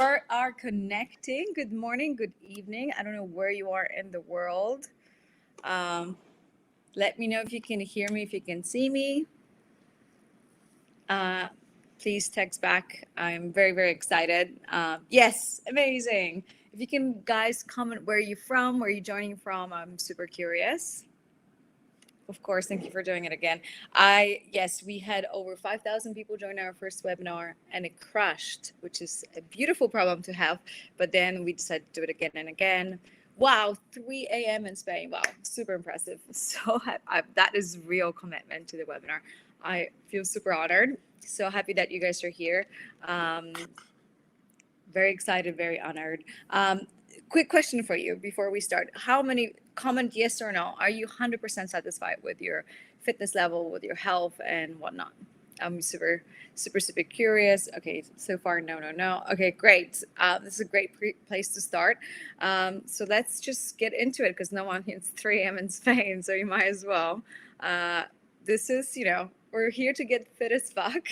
are connecting. Good morning, good evening. I don't know where you are in the world. Um, Let me know if you can hear me, if you can see me. Uh, Please text back. I'm very, very excited. Yes, amazing. If you can, guys, comment where you're from, where you're joining from. I'm super curious. Of course, thank you for doing it again. Yes, we had over 5,000 people join our first webinar and it crashed, which is a beautiful problem to have. But then we decided to do it again and again. Wow, 3 a.m. in Spain. Wow, super impressive. So that is real commitment to the webinar. I feel super honored. So happy that you guys are here. Um, Very excited, very honored. Quick question for you before we start. How many, comment yes or no, are you 100% satisfied with your fitness level, with your health and whatnot? I'm super, super, super curious. Okay, so far, no, no, no. Okay, great. This is a great place to start. So let's just get into it because no one, it's 3 a.m. in Spain, so you might as well. This is, we're here to get fit as fuck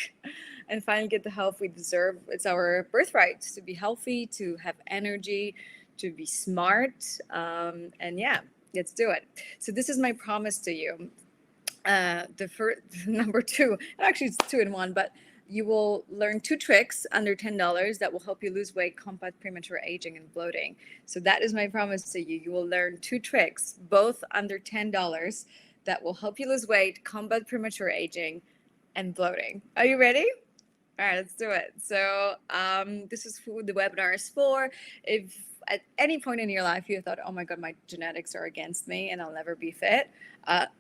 and finally get the health we deserve. It's our birthright to be healthy, to have energy, to be smart. And yeah, let's do it. So this is my promise to you. The first, number two, actually it's two in one, but you will learn 2 tricks under $10 that will help you lose weight, combat premature aging and bloating. So that is my promise to you. You will learn 2 tricks, both under $10, that will help you lose weight, combat premature aging and bloating. Are you ready? All right, let's do it. So this is who the webinar is for. If at any point in your life you thought, oh my God, my genetics are against me and I'll never be fit,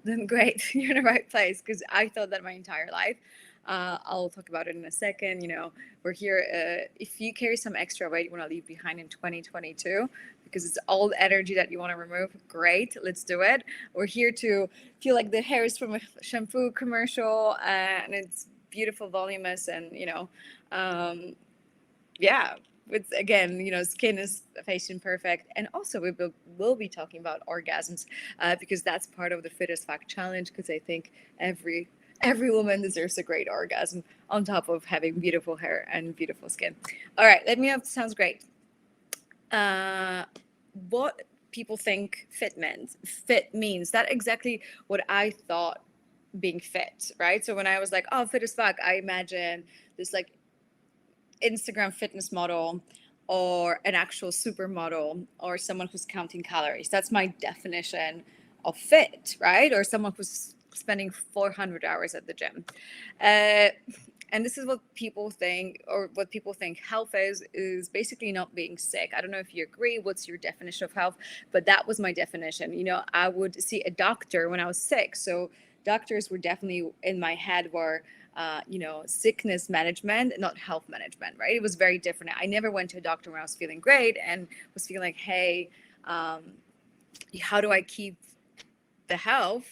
then great, you're in the right place, because I thought that my entire life. I'll talk about it in a second. We're here. If you carry some extra weight you want to leave behind in 2022, because it's all the energy that you want to remove, great, let's do it. We're here to feel like the hair is from a shampoo commercial and it's beautiful, voluminous, and yeah, it's again, skin is fashion perfect. And also we'll be talking about orgasms because that's part of the fittest fact challenge, because I think every woman deserves a great orgasm on top of having beautiful hair and beautiful skin. All right, let me know if it sounds great. What people think fit means that exactly what I thought being fit, right? So when I was like, oh, fit as fuck, I imagine this like Instagram fitness model or an actual supermodel or someone who's counting calories. That's my definition of fit, right? Or someone who's spending 400 hours at the gym. And this is what people think, or what people think health is basically not being sick. I don't know if you agree. What's your definition of health? But that was my definition. I would see a doctor when I was sick. So doctors were definitely in my head were, sickness management, not health management, right? It was very different. I never went to a doctor when I was feeling great and was feeling like, hey, how do I keep the health?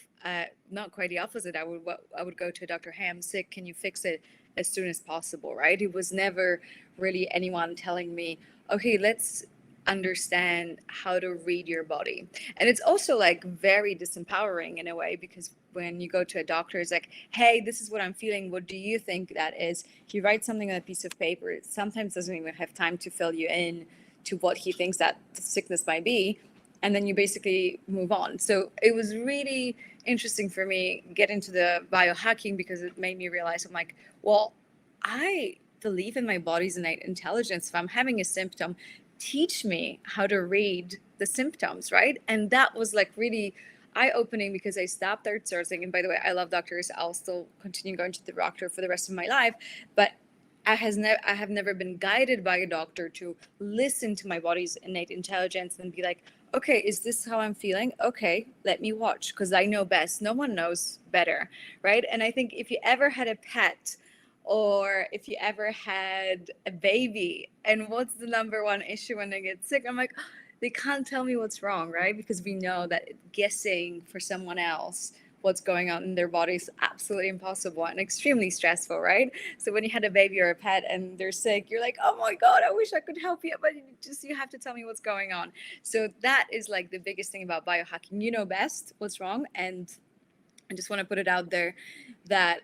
Not quite the opposite. I would go to a doctor. Hey, I'm sick. Can you fix it as soon as possible? Right? It was never really anyone telling me, okay, let's understand how to read your body. And it's also like very disempowering in a way, because when you go to a doctor, it's like, hey, this is what I'm feeling. What do you think that is? He writes something on a piece of paper. It sometimes doesn't even have time to fill you in to what he thinks that the sickness might be. And then you basically move on. So it was really interesting for me get into the biohacking, because it made me realize, I'm like, well, I believe in my body's innate intelligence. If I'm having a symptom, teach me how to read the symptoms, right? And that was like really eye-opening, because I stopped outsourcing. And by the way, I love doctors. I'll still continue going to the doctor for the rest of my life, but I have never been guided by a doctor to listen to my body's innate intelligence and be like, okay, is this how I'm feeling? Okay, let me watch, because I know best. No one knows better, right? And I think if you ever had a pet, or if you ever had a baby, and what's the number one issue when they get sick? I'm like, they can't tell me what's wrong, right? Because we know that guessing for someone else what's going on in their body is absolutely impossible and extremely stressful, right? So when you had a baby or a pet and they're sick, you're like, oh my God, I wish I could help you, but you have to tell me what's going on. So that is like the biggest thing about biohacking. You know best what's wrong. And I just want to put it out there that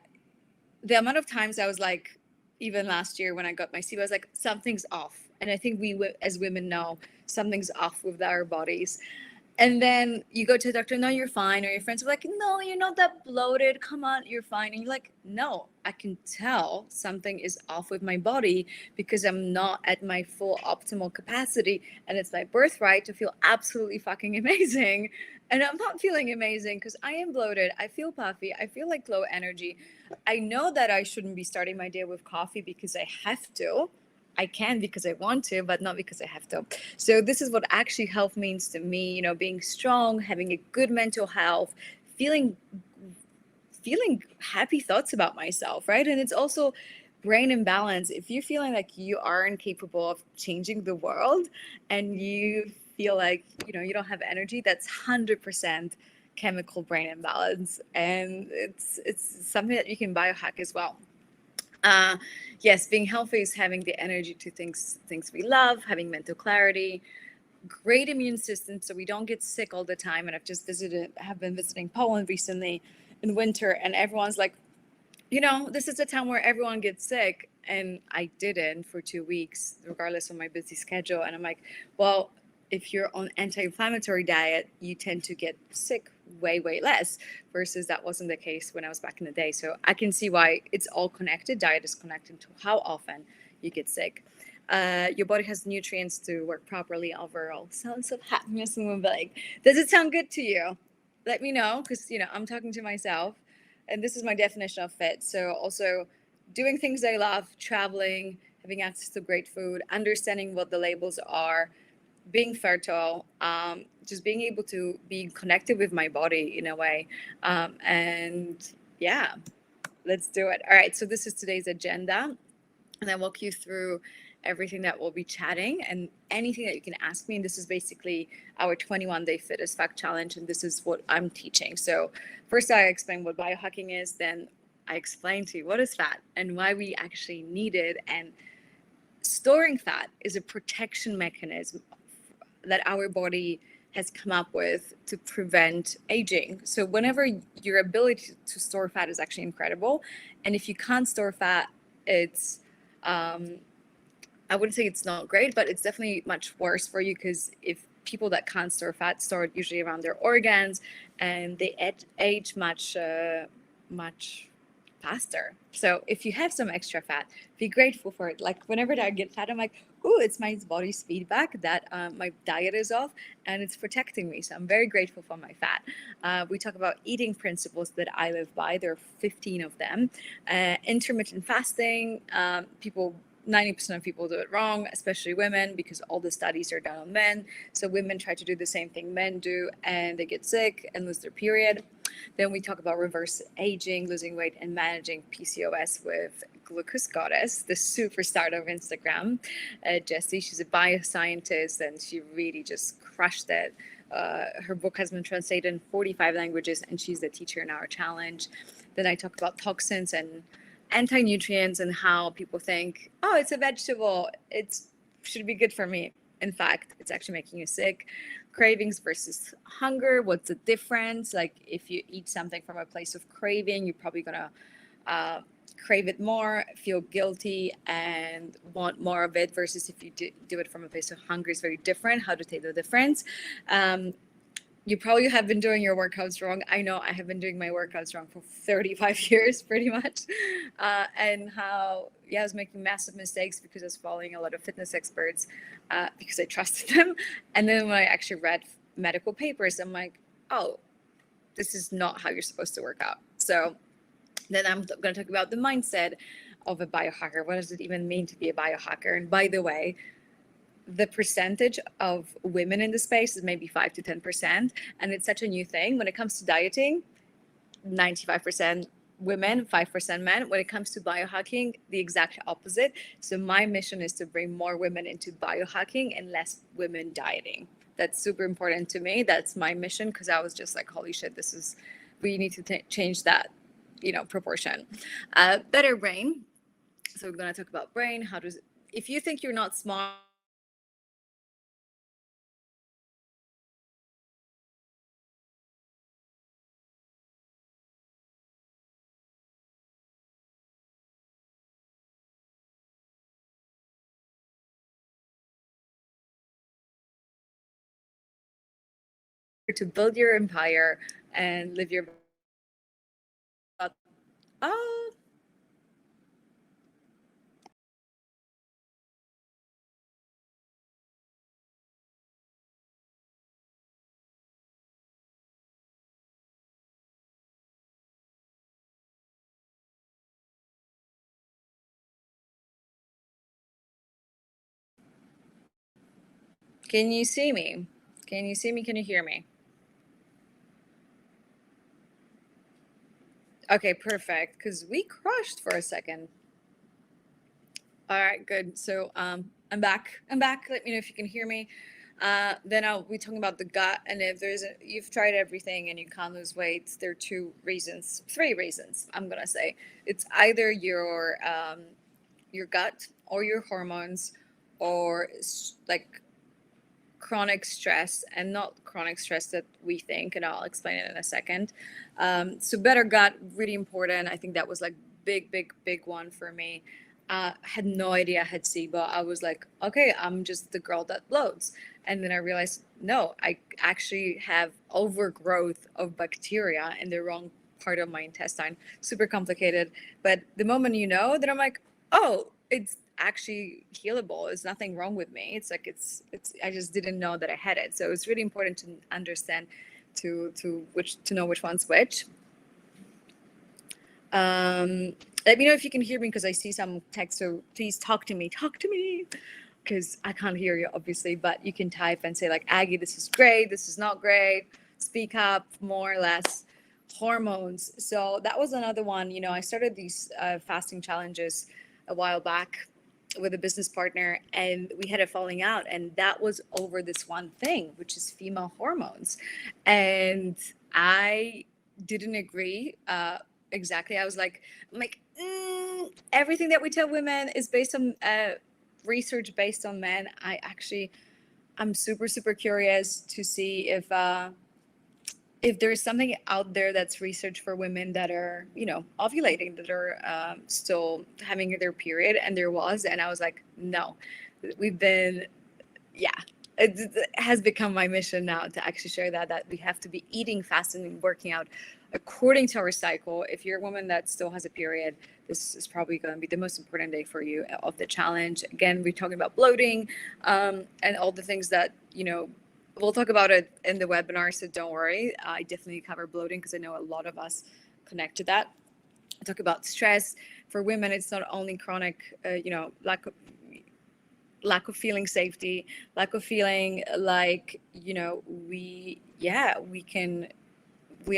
the amount of times I was like, even last year when I got my SIBO, I was like, something's off. And I think we as women know something's off with our bodies. And then you go to the doctor, no, you're fine. Or your friends are like, no, you're not that bloated. Come on, you're fine. And you're like, no, I can tell something is off with my body because I'm not at my full optimal capacity. And it's my birthright to feel absolutely fucking amazing. And I'm not feeling amazing because I am bloated. I feel puffy. I feel like low energy. I know that I shouldn't be starting my day with coffee because I have to. I can because I want to, but not because I have to. So this is what actually health means to me, you know, being strong, having a good mental health, feeling happy thoughts about myself, right? And it's also brain imbalance. If you're feeling like you aren't capable of changing the world and you feel like, you know, you don't have energy, that's 100% chemical brain imbalance. And it's something that you can biohack as well. uh, yes, being healthy is having the energy to things we love, having mental clarity, great immune system, so we don't get sick all the time. And have been visiting Poland recently in winter, and everyone's like, you know, this is a time where everyone gets sick, and I didn't for 2 weeks, regardless of my busy schedule. And I'm like, well, if you're on anti-inflammatory diet, you tend to get sick way less, versus that wasn't the case when I was back in the day. So I can see why it's all connected. Diet is connected to how often you get sick. Your body has nutrients to work properly overall. Sounds of happiness and well-being. Does it sound good to you? Let me know, because you know I'm talking to myself, and this is my definition of fit. So also doing things I love, traveling, having access to great food, understanding what the labels are, being fertile, just being able to be connected with my body in a way. And yeah, let's do it. All right, so this is today's agenda, and I walk you through everything that we'll be chatting and anything that you can ask me. And this is basically our 21-day fitness fact challenge, and this is what I'm teaching. So first I explain what biohacking is, then I explain to you what is fat and why we actually need it. And storing fat is a protection mechanism that our body has come up with to prevent aging. So whenever your ability to store fat is actually incredible, and if you can't store fat, it's I wouldn't say it's not great, but it's definitely much worse for you, because if people that can't store fat store it usually around their organs, and they age much faster. So if you have some extra fat, be grateful for it. Like whenever I get fat, I'm like, oh, it's my body's feedback that my diet is off and it's protecting me. So I'm very grateful for my fat. We talk about eating principles that I live by. There are 15 of them. Intermittent fasting, people 90% of people do it wrong, especially women, because all the studies are done on men. So women try to do the same thing men do, and they get sick and lose their period. Then we talk about reverse aging, losing weight, and managing PCOS with Glucose Goddess, the superstar of Instagram, Jessie. She's a bioscientist, and she really just crushed it. Her book has been translated in 45 languages, and she's the teacher in our challenge. Then I talk about toxins and anti-nutrients, and how people think, oh, it's a vegetable, it should be good for me. In fact, it's actually making you sick. Cravings versus hunger, what's the difference? Like if you eat something from a place of craving, you're probably gonna crave it more, feel guilty, and want more of it, versus if you do it from a place of hunger, is very different. How to tell the difference. You probably have been doing your workouts wrong. I know I have been doing my workouts wrong for 35 years, pretty much. And how, yeah, I was making massive mistakes because I was following a lot of fitness experts because I trusted them. And then when I actually read medical papers, I'm like, oh, this is not how you're supposed to work out. So then I'm going to talk about the mindset of a biohacker. What does it even mean to be a biohacker? And by the way, the percentage of women in the space is maybe 5 to 10%. And it's such a new thing. When it comes to dieting, 95% women, 5% men. When it comes to biohacking, the exact opposite. So my mission is to bring more women into biohacking and less women dieting. That's super important to me. That's my mission, because I was just like, holy shit, we need to change that, proportion. Better brain. So we're going to talk about brain. If you think you're not smart, to build your empire and live your oh. Can you see me? Can you see me? Can you hear me? Okay, perfect. Because we crushed for a second. All right, good. So I'm back. I'm back. Let me know if you can hear me. Then I'll be talking about the gut. And if you've tried everything and you can't lose weight, there are three reasons. I'm gonna say it's either your gut or your hormones, or like chronic stress, and not chronic stress that we think, and I'll explain it in a second. So better gut, really important. I think that was like big one for me. Had no idea I had SIBO. I was like, okay, I'm just the girl that bloats. And then I realized, no, I actually have overgrowth of bacteria in the wrong part of my intestine. Super complicated. But the moment you know, then I'm like, oh, it's actually healable. There's nothing wrong with me. It's like it's I just didn't know that I had it. So it's really important to understand to know which one's which. Let me know if you can hear me because I see some text. So please talk to me. Talk to me. Because I can't hear you, obviously, but you can type and say, like, Aggie, this is great. This is not great. Speak up, more or less. Hormones. So that was another one. You know, I started these fasting challenges a while back with a business partner, and we had a falling out. And that was over this one thing, which is female hormones. And I didn't agree. Exactly. I was like, everything that we tell women is based on research based on men. I'm super curious to see if there's something out there that's research for women that are, you know, ovulating, that are still having their period. And there was, and I was like, no, we've been, yeah. It has become my mission now to actually share that we have to be eating fast and working out according to our cycle. If you're a woman that still has a period, this is probably going to be the most important day for you of the challenge. Again, we're talking about bloating and all the things that, you know, we'll talk about it in the webinar, so don't worry. I definitely cover bloating because I know a lot of us connect to that. I talk about stress. For women, it's not only chronic, you know, lack of feeling safety, lack of feeling like, you know, we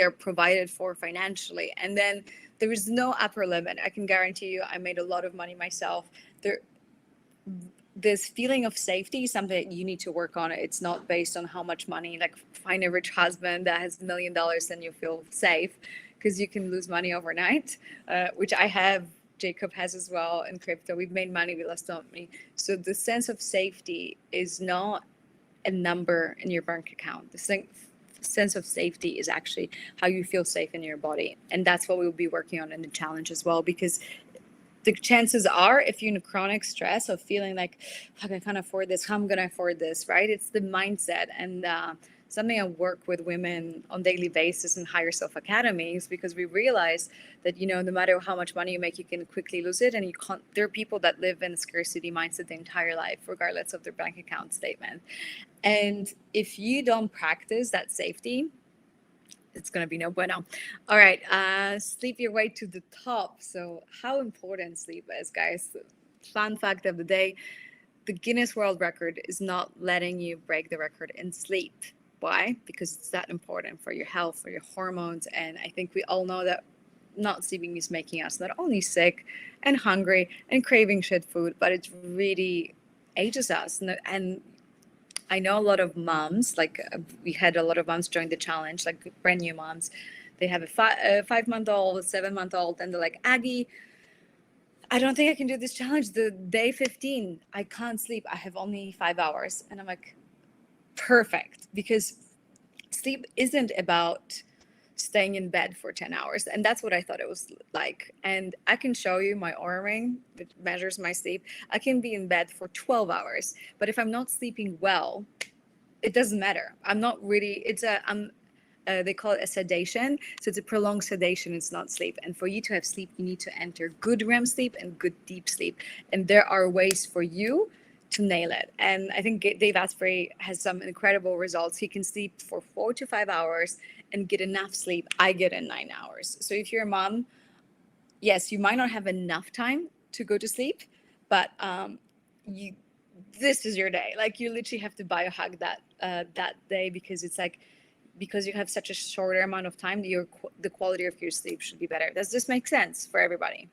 are provided for financially. And then there is no upper limit. I can guarantee you, I made a lot of money myself. This feeling of safety is something that you need to work on. It's not based on how much money, like find a rich husband that has $1 million and you feel safe, because you can lose money overnight, which I have. Jacob has as well in crypto. We've made money, we lost money. So the sense of safety is not a number in your bank account. The sense of safety is actually how you feel safe in your body. And that's what we'll be working on in the challenge as well, because the chances are, if you're in chronic stress of feeling like, fuck, I can't afford this, how I'm going to afford this, right? It's the mindset. And something I work with women on daily basis in Higher Self Academies, because we realize that, you know, no matter how much money you make, you can quickly lose it. And you can't, there are people that live in a scarcity mindset the entire life, regardless of their bank account statement. And if you don't practice that safety, it's going to be no bueno. All right. Sleep your way to the top. So how important sleep is, guys. Fun fact of the day, the Guinness World Record is not letting you break the record in sleep. Why? Because it's that important for your health, for your hormones. And I think we all know that not sleeping is making us not only sick and hungry and craving shit food, but it really ages us. And I know a lot of moms, like we had a lot of moms join the challenge, like brand new moms. They have a 5-month-old, a 7-month-old, and they're like, Aggie, I don't think I can do this challenge. The day 15, I can't sleep. I have only 5 hours. And I'm like, perfect. Because sleep isn't about staying in bed for 10 hours. And that's what I thought it was like. And I can show you my Oura ring that measures my sleep. I can be in bed for 12 hours. But if I'm not sleeping well, it doesn't matter. I'm not really, they call it a sedation. So it's a prolonged sedation. It's not sleep. And for you to have sleep, you need to enter good REM sleep and good deep sleep. And there are ways for you to nail it. And I think Dave Asprey has some incredible results. He can sleep for 4 to 5 hours and get enough sleep. I get in 9 hours. So if you're a mom, yes, you might not have enough time to go to sleep, but you this is your day. Like you literally have to biohack that day, because it's like, because you have such a shorter amount of time, the quality of your sleep should be better. Does this make sense for everybody?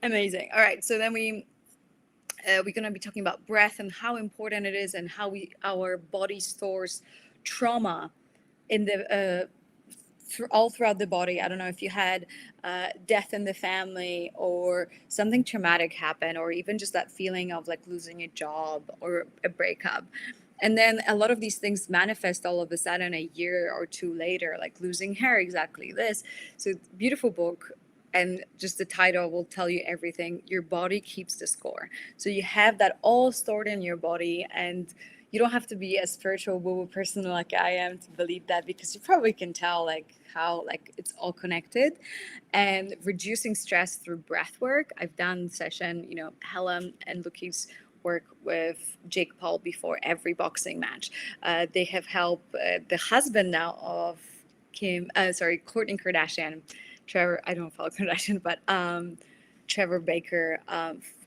Amazing. All right, so then we're going to be talking about breath and how important it is, and how our body stores trauma in the all throughout the body. I don't know if you had death in the family, or something traumatic happen, or even just that feeling of like losing a job or a breakup. And then a lot of these things manifest all of a sudden a year or two later, like losing hair, exactly this. So, beautiful book. And just the title will tell you everything. Your body keeps the score. So you have that all stored in your body, and you don't have to be a spiritual woo-woo person like I am to believe that, because you probably can tell like how like it's all connected. And reducing stress through breath work. I've done session, Helen and Lucky's work with Jake Paul before every boxing match. They have helped the husband now of Kourtney Kardashian, Trevor. I don't follow Kardashian, but Trevor Baker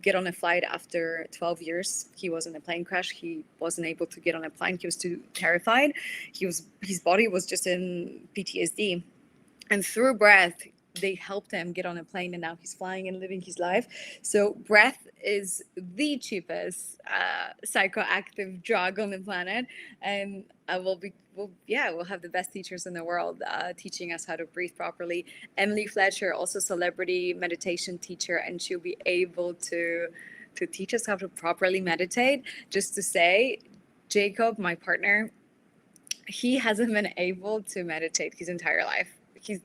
get on a flight after 12 years. He was in a plane crash. He wasn't able to get on a plane. He was too terrified. His body was just in PTSD. And through breath, they helped him get on a plane, and now he's flying and living his life. So breath is the cheapest psychoactive drug on the planet, and we'll have the best teachers in the world teaching us how to breathe properly. Emily Fletcher, also celebrity meditation teacher, and she'll be able to teach us how to properly meditate. Just to say, Jacob, my partner, he hasn't been able to meditate his entire life.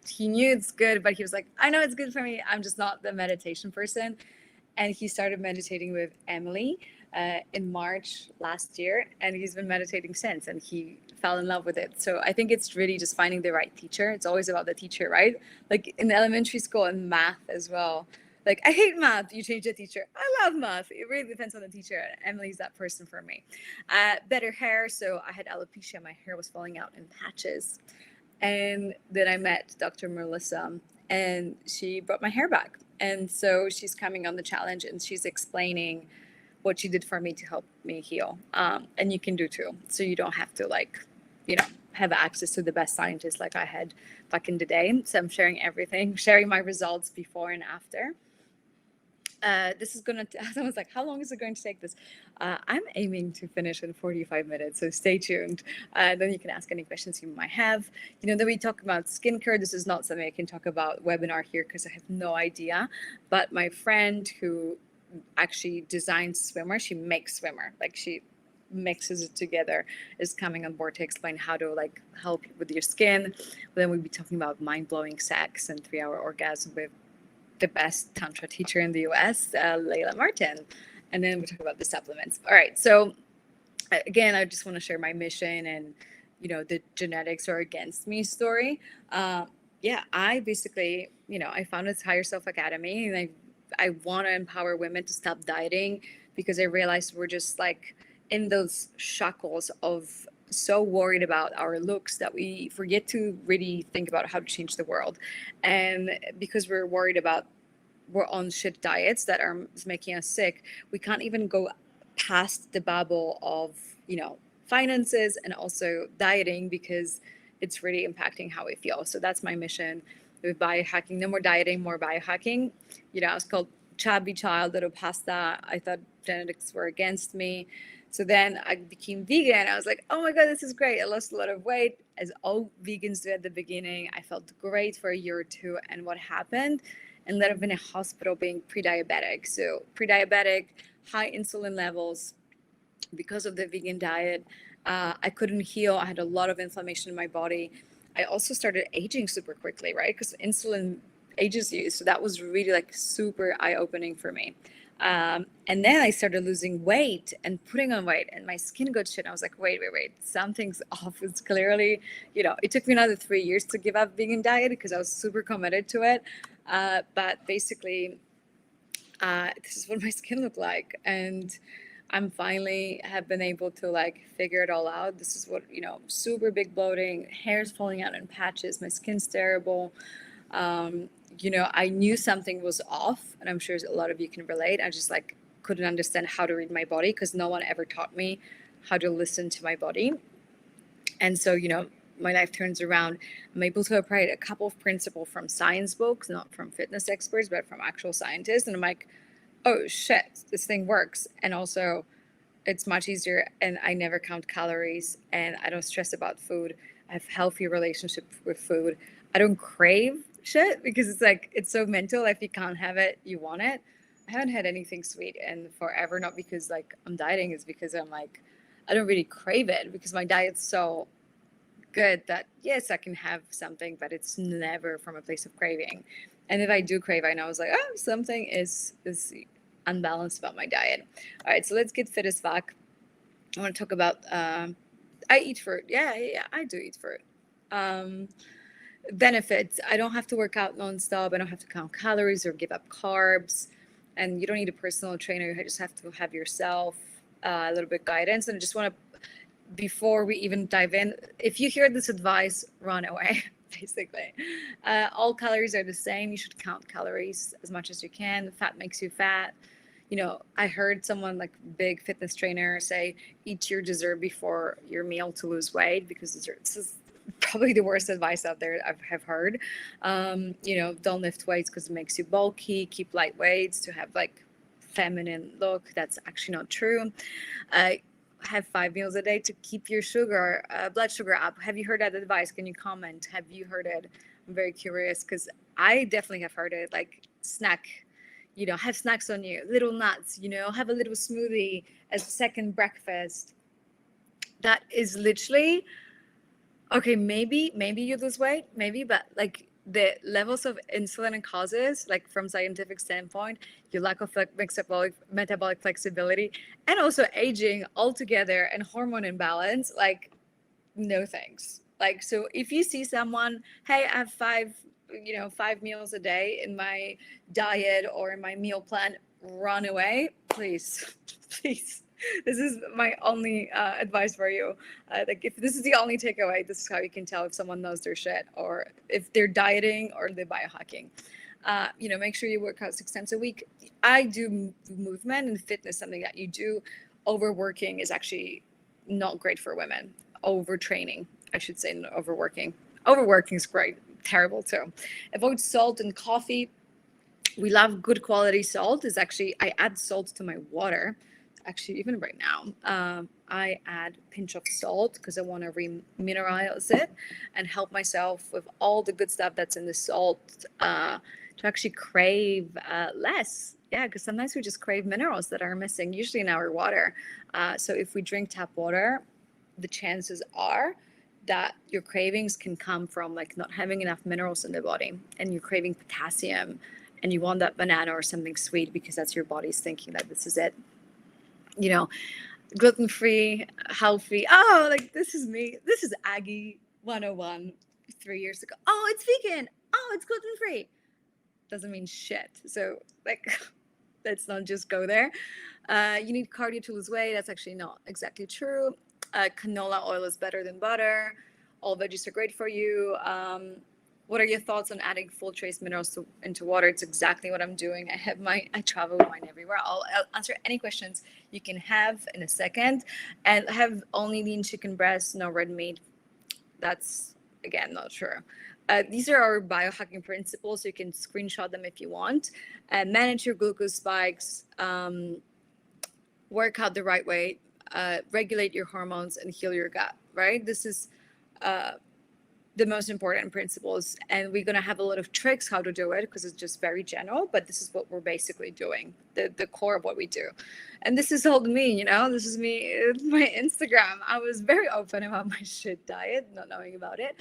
He knew it's good, but he was like, I know it's good for me. I'm just not the meditation person. And he started meditating with Emily in March last year, and he's been meditating since, and he fell in love with it. So I think it's really just finding the right teacher. It's always about the teacher, right? Like in elementary school and math as well. Like, I hate math. You change the teacher. I love math. It really depends on the teacher. Emily's that person for me. Better hair. So I had alopecia. My hair was falling out in patches. And then I met Dr. Melissa, and she brought my hair back. And so she's coming on the challenge, and she's explaining what she did for me to help me heal. And you can do too. So you don't have to have access to the best scientists like I had back in the day. So I'm sharing everything, sharing my results before and after. This is gonna. I was like, how long is it going to take this? I'm aiming to finish in 45 minutes, so stay tuned. Then you can ask any questions you might have. Then we talk about skincare. This is not something I can talk about webinar here because I have no idea. But my friend who actually designs swimmer, she makes swimmer, like she mixes it together, is coming on board to explain how to like help with your skin. Then we'll be talking about mind-blowing sex and 3-hour orgasm with the best tantra teacher in the US, Layla Martin. And then we talk about the supplements. All right. So again, I just want to share my mission and, the genetics are against me story. I basically, I founded Higher Self Academy, and I want to empower women to stop dieting, because I realized we're just like in those shackles of so worried about our looks that we forget to really think about how to change the world. And because we're on shit diets that are making us sick, we can't even go past the bubble of finances and also dieting, because it's really impacting how we feel. So that's my mission with biohacking. No more dieting, more biohacking. I was called chubby child, little pasta. I thought genetics were against me. So then I became vegan. I was like, oh my God, this is great. I lost a lot of weight, as all vegans do at the beginning. I felt great for a year or two. And what happened? And then I've been in a hospital being pre-diabetic. So pre-diabetic, high insulin levels because of the vegan diet. I couldn't heal. I had a lot of inflammation in my body. I also started aging super quickly, right? Because insulin ages used. So that was really like super eye-opening for me. And then I started losing weight and putting on weight, and my skin got shit. I was like, wait, something's off. It's clearly, it took me another 3 years to give up vegan diet because I was super committed to it. But basically, this is what my skin looked like. And I'm finally have been able to like figure it all out. This is what, super big bloating, hair's falling out in patches, my skin's terrible. I knew something was off, and I'm sure a lot of you can relate. I just like couldn't understand how to read my body because no one ever taught me how to listen to my body. And so, my life turns around. I'm able to apply a couple of principles from science books, not from fitness experts, but from actual scientists. And I'm like, oh shit, this thing works. And also it's much easier, and I never count calories, and I don't stress about food. I have healthy relationship with food. I don't crave shit because it's like, it's so mental. If you can't have it, you want it. I haven't had anything sweet in forever, not because like I'm dieting, it's because I'm like, I don't really crave it because my diet's so good that yes, I can have something, but it's never from a place of craving. And if I do crave, I know I was like, oh, something is unbalanced about my diet. All right, so let's get fit as fuck. I want to talk about I eat fruit. Yeah, I do eat fruit. Benefits: I don't have to work out nonstop. I don't have to count calories or give up carbs, and you don't need a personal trainer. You just have to have yourself a little bit guidance. And I just want to, before we even dive in, if you hear this advice, run away. Basically, all calories are the same. You should count calories as much as you can. Fat makes you fat. I heard someone like big fitness trainer say, eat your dessert before your meal to lose weight, because desserts is probably the worst advice out there I have heard. Don't lift weights because it makes you bulky. Keep light weights to have like feminine look. That's actually not true. Have 5 meals a day to keep your blood sugar up. Have you heard that advice? Can you comment? Have you heard it? I'm very curious because I definitely have heard it. Like snack, have snacks on you, little nuts, have a little smoothie as a second breakfast. That is literally, okay, maybe you lose weight, maybe, but like the levels of insulin it causes, like from scientific standpoint, your lack of metabolic flexibility, and also aging altogether and hormone imbalance, like no thanks. Like, so if you see someone, hey, I have 5 meals a day in my diet or in my meal plan, run away, please. Please. This is my only advice for you. Like, if this is the only takeaway, this is how you can tell if someone knows their shit or if they're dieting or they're biohacking. Make sure you work out 6 times a week. I do movement and fitness, something that you do. Overworking is actually not great for women. Overtraining, I should say, not overworking. Overworking is great. Terrible too. Avoid salt and coffee. We love good quality salt. Is actually, I add salt to my water. Actually, even right now, I add a pinch of salt because I want to remineralize it and help myself with all the good stuff that's in the salt to actually crave less. Yeah, because sometimes we just crave minerals that are missing, usually in our water. So if we drink tap water, the chances are that your cravings can come from like not having enough minerals in the body, and you're craving potassium and you want that banana or something sweet because that's your body's thinking that this is it. Gluten-free, healthy. Oh, like this is me. This is Aggie 101 3 years ago. Oh, it's vegan. Oh, it's gluten-free. Doesn't mean shit. So like, let's not just go there. You need cardio to lose weight. That's actually not exactly true. Canola oil is better than butter. All veggies are great for you. What are your thoughts on adding full trace minerals into water? It's exactly what I'm doing. I travel with mine everywhere. I'll answer any questions you can have in a second. And have only lean chicken breast, no red meat. That's, again, not true. These are our biohacking principles. You can screenshot them if you want. Manage your glucose spikes. Work out the right way. Regulate your hormones and heal your gut, right? This is the most important principles, and we're going to have a lot of tricks how to do it because it's just very general, but this is what we're basically doing, the core of what we do. And this is all me, this is me, my Instagram. I was very open about my shit diet, not knowing about it.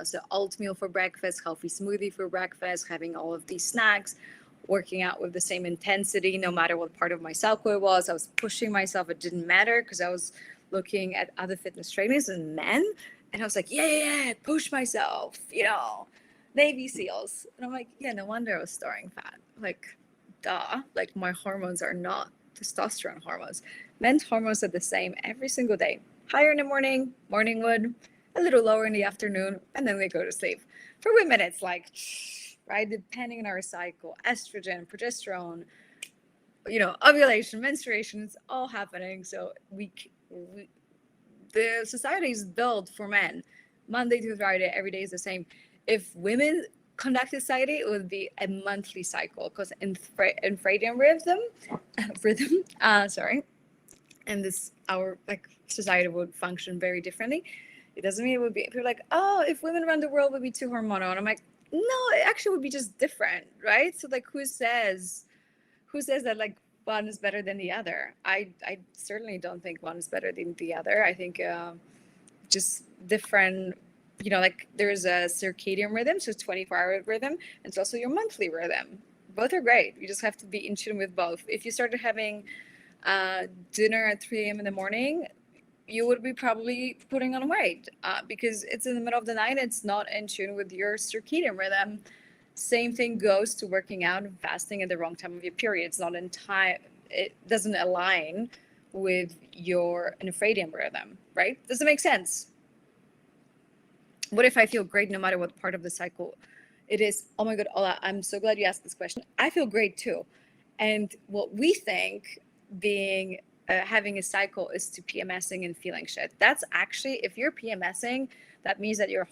So oatmeal for breakfast, healthy smoothie for breakfast, having all of these snacks, working out with the same intensity, no matter what part of my cycle it was. I was pushing myself. It didn't matter because I was looking at other fitness trainers and men. And I was like, yeah, push myself, Navy SEALs. And I'm like, yeah, no wonder I was storing fat. Like, duh. Like, my hormones are not testosterone hormones. Men's hormones are the same every single day. Higher in the morning wood, a little lower in the afternoon, and then they go to sleep. For women, it's like, right, depending on our cycle, estrogen, progesterone, ovulation, menstruation, it's all happening. So the society is built for men. Monday to Friday, every day is the same. If women conduct society, it would be a monthly cycle because in infradian rhythm, sorry, and this our society would function very differently. It doesn't mean it would be people are like, oh, if women run the world would be too hormonal. And I'm like, no, it actually would be just different, right? So like who says that like one is better than the other? I certainly don't think one is better than the other. I think just different, like there's a circadian rhythm, so 24-hour rhythm, and it's also your monthly rhythm. Both are great. You just have to be in tune with both. If you started having dinner at 3 a.m. in the morning, you would be probably putting on weight because it's in the middle of the night. It's not in tune with your circadian rhythm. Same thing goes to working out and fasting at the wrong time of your period. It's not in time. It doesn't align with your infradian rhythm, right? Does it make sense? What if I feel great no matter what part of the cycle it is? Oh my God, Ola, I'm so glad you asked this question. I feel great too. And what we think being having a cycle is to PMSing and feeling shit. That's actually, if you're PMSing, that means that your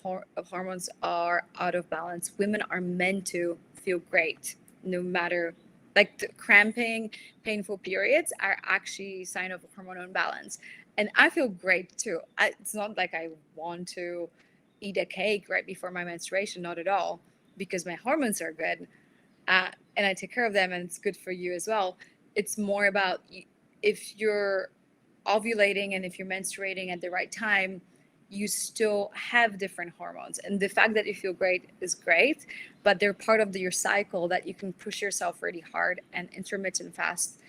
hormones are out of balance. Women are meant to feel great, no matter like the cramping, painful periods are actually a sign of hormonal imbalance. And I feel great too. It's not like I want to eat a cake right before my menstruation, not at all, because my hormones are good and I take care of them, and it's good for you as well. It's more about if you're ovulating and if you're menstruating at the right time, you still have different hormones. And the fact that you feel great is great, but they're part of your cycle that you can push yourself really hard and intermittent fast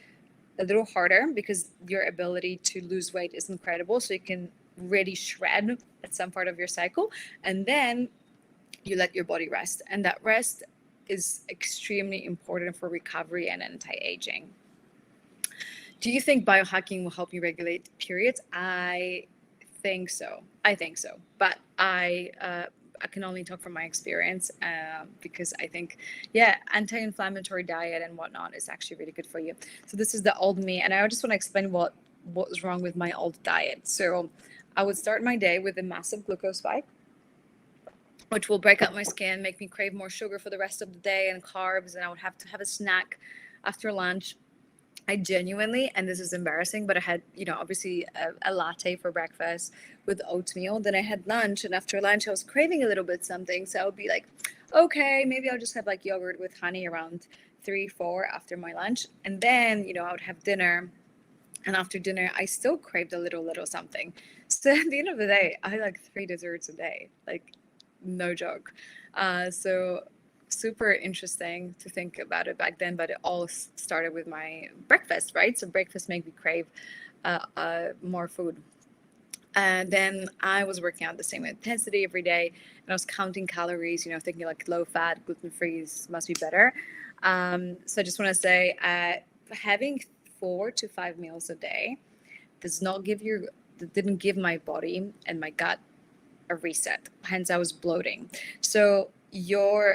a little harder because your ability to lose weight is incredible. So you can really shred at some part of your cycle, and then you let your body rest. And that rest is extremely important for recovery and anti-aging. Do you think biohacking will help you regulate periods? I think so. But I can only talk from my experience because I think, yeah, anti-inflammatory diet and whatnot is actually really good for you. So this is the old me, and I just want to explain what was wrong with my old diet. So I would start my day with a massive glucose spike, which will break up my skin, make me crave more sugar for the rest of the day and carbs, and I would have to have a snack after lunch. I genuinely, and this is embarrassing, but I had, obviously a latte for breakfast with oatmeal. Then I had lunch, and after lunch, I was craving a little bit something. So I would be like, okay, maybe I'll just have like yogurt with honey around 3, 4 after my lunch. And then, I would have dinner. And after dinner, I still craved a little something. So at the end of the day, I had like 3 desserts a day, like no joke. So super interesting to think about it back then, but it all started with my breakfast, right? So breakfast made me crave more food. And then I was working out the same intensity every day, and I was counting calories, thinking like low fat, gluten free must be better. So I just want to say, having 4 to 5 meals a day didn't give my body and my gut a reset. Hence, I was bloating. So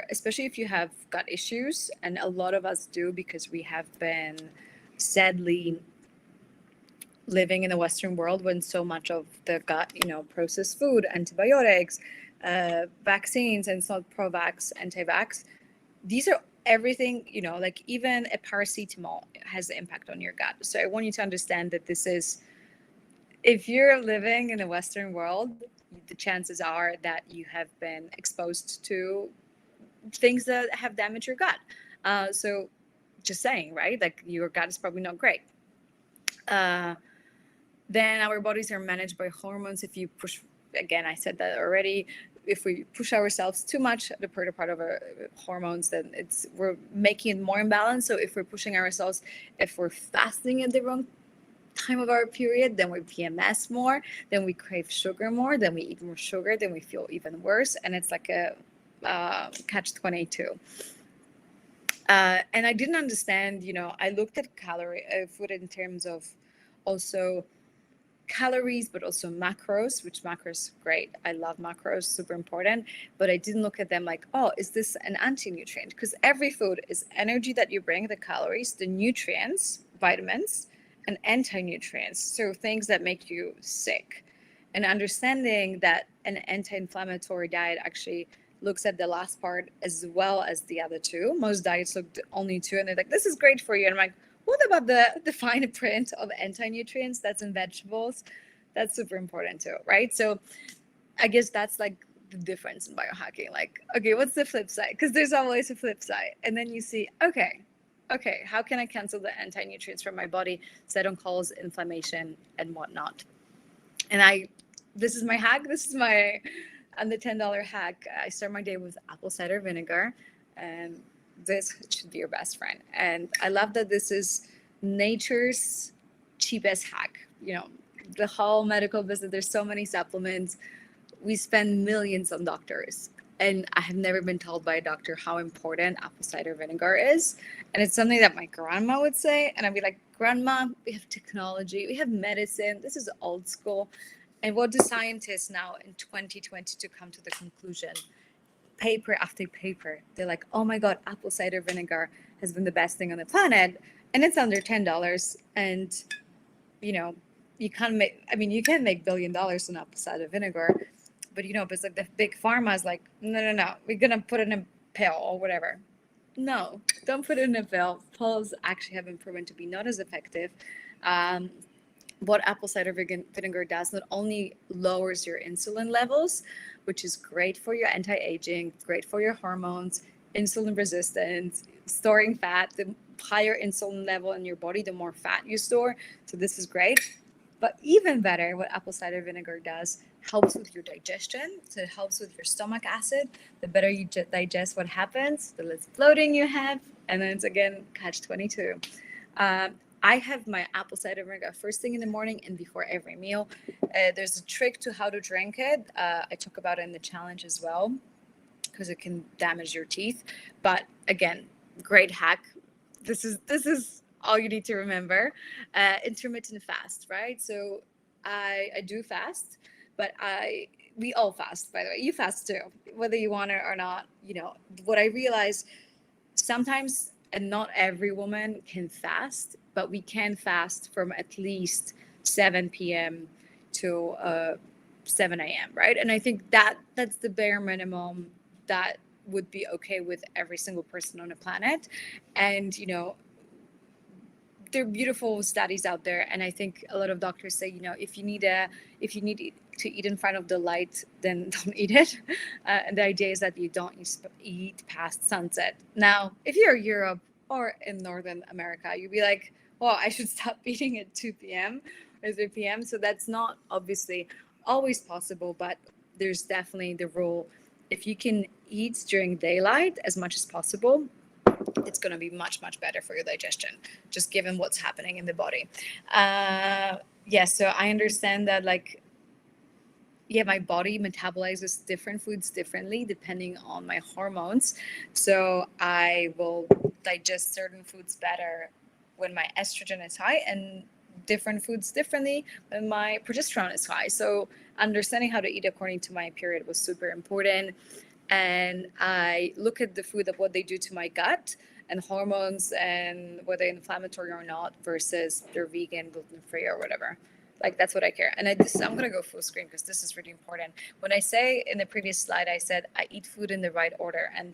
especially if you have gut issues, and a lot of us do because we have been sadly living in the Western world when so much of the gut, processed food, antibiotics, vaccines, and it's not pro-vax, anti-vax. These are everything, like even a paracetamol has an impact on your gut. So I want you to understand that if you're living in the Western world, the chances are that you have been exposed to things that have damaged your gut. So just saying, right? Like your gut is probably not great. Then our bodies are managed by hormones. If you push, again, I said that already, if we push ourselves too much at the part of our hormones, then we're making it more imbalanced. So if we're pushing ourselves, if we're fasting at the wrong time of our period, then we PMS more, then we crave sugar more, then we eat more sugar, then we feel even worse, and it's like a catch-22. And I didn't understand, I looked at food in terms of also calories, but also macros, which macros, great. I love macros, super important. But I didn't look at them like, oh, is this an anti-nutrient? Because every food is energy that you bring, the calories, the nutrients, vitamins, and anti-nutrients. So things that make you sick. And understanding that an anti-inflammatory diet actually looks at the last part as well as the other two. Most diets look only two, and they're like, this is great for you. And I'm like, what about the fine print of anti-nutrients that's in vegetables? That's super important too, right? So I guess that's like the difference in biohacking. Like, okay, what's the flip side? Because there's always a flip side. And then you see, okay, how can I cancel the anti-nutrients from my body so I don't cause inflammation and whatnot? And this is my hack. On the $10 hack, I start my day with apple cider vinegar, and this should be your best friend. And I love that this is nature's cheapest hack. The whole medical business, there's so many supplements. We spend millions on doctors. And I have never been told by a doctor how important apple cider vinegar is. And it's something that my grandma would say. And I'd be like, Grandma, we have technology, we have medicine. This is old school. And what do scientists now in 2022 come to the conclusion? Paper after paper, they're like, oh my God, apple cider vinegar has been the best thing on the planet. And it's under $10. And, you can make $1 billion on apple cider vinegar. But, but it's like the big pharma is like, no, we're going to put it in a pill or whatever. No, don't put it in a pill. Pills actually have been proven to be not as effective. What apple cider vinegar does not only lowers your insulin levels, which is great for your anti-aging, great for your hormones, insulin resistance, storing fat. The higher insulin level in your body, the more fat you store. So this is great. But even better, what apple cider vinegar does helps with your digestion. So it helps with your stomach acid. The better you digest, what happens, the less bloating you have. And then it's again, catch-22. I have my apple cider vinegar first thing in the morning and before every meal. There's a trick to how to drink it. I talk about it in the challenge as well, because it can damage your teeth. But again, great hack. This is all you need to remember. Intermittent fast, right? So I do fast, but we all fast, by the way. You fast too, whether you want it or not. What I realize sometimes, and not every woman can fast, but we can fast from at least 7 p.m. to 7 a.m., right? And I think that's the bare minimum that would be okay with every single person on the planet. And, there are beautiful studies out there. And I think a lot of doctors say, if you need to eat in front of the light, then don't eat it. And the idea is that you don't eat past sunset. Now, if you're in Europe or in Northern America, you'd be like, well, I should stop eating at 2 p.m. or 3 p.m. So that's not obviously always possible, but there's definitely the rule. If you can eat during daylight as much as possible, it's going to be much, much better for your digestion, just given what's happening in the body. So I understand that, my body metabolizes different foods differently depending on my hormones. So I will digest certain foods better when my estrogen is high, and different foods differently when my progesterone is high. So understanding how to eat according to my period was super important. And I look at the food of what they do to my gut and hormones and whether they're inflammatory or not versus they're vegan, gluten-free or whatever. That's what I care. And I'm going to go full screen because this is really important. When I say in the previous slide, I said I eat food in the right order. And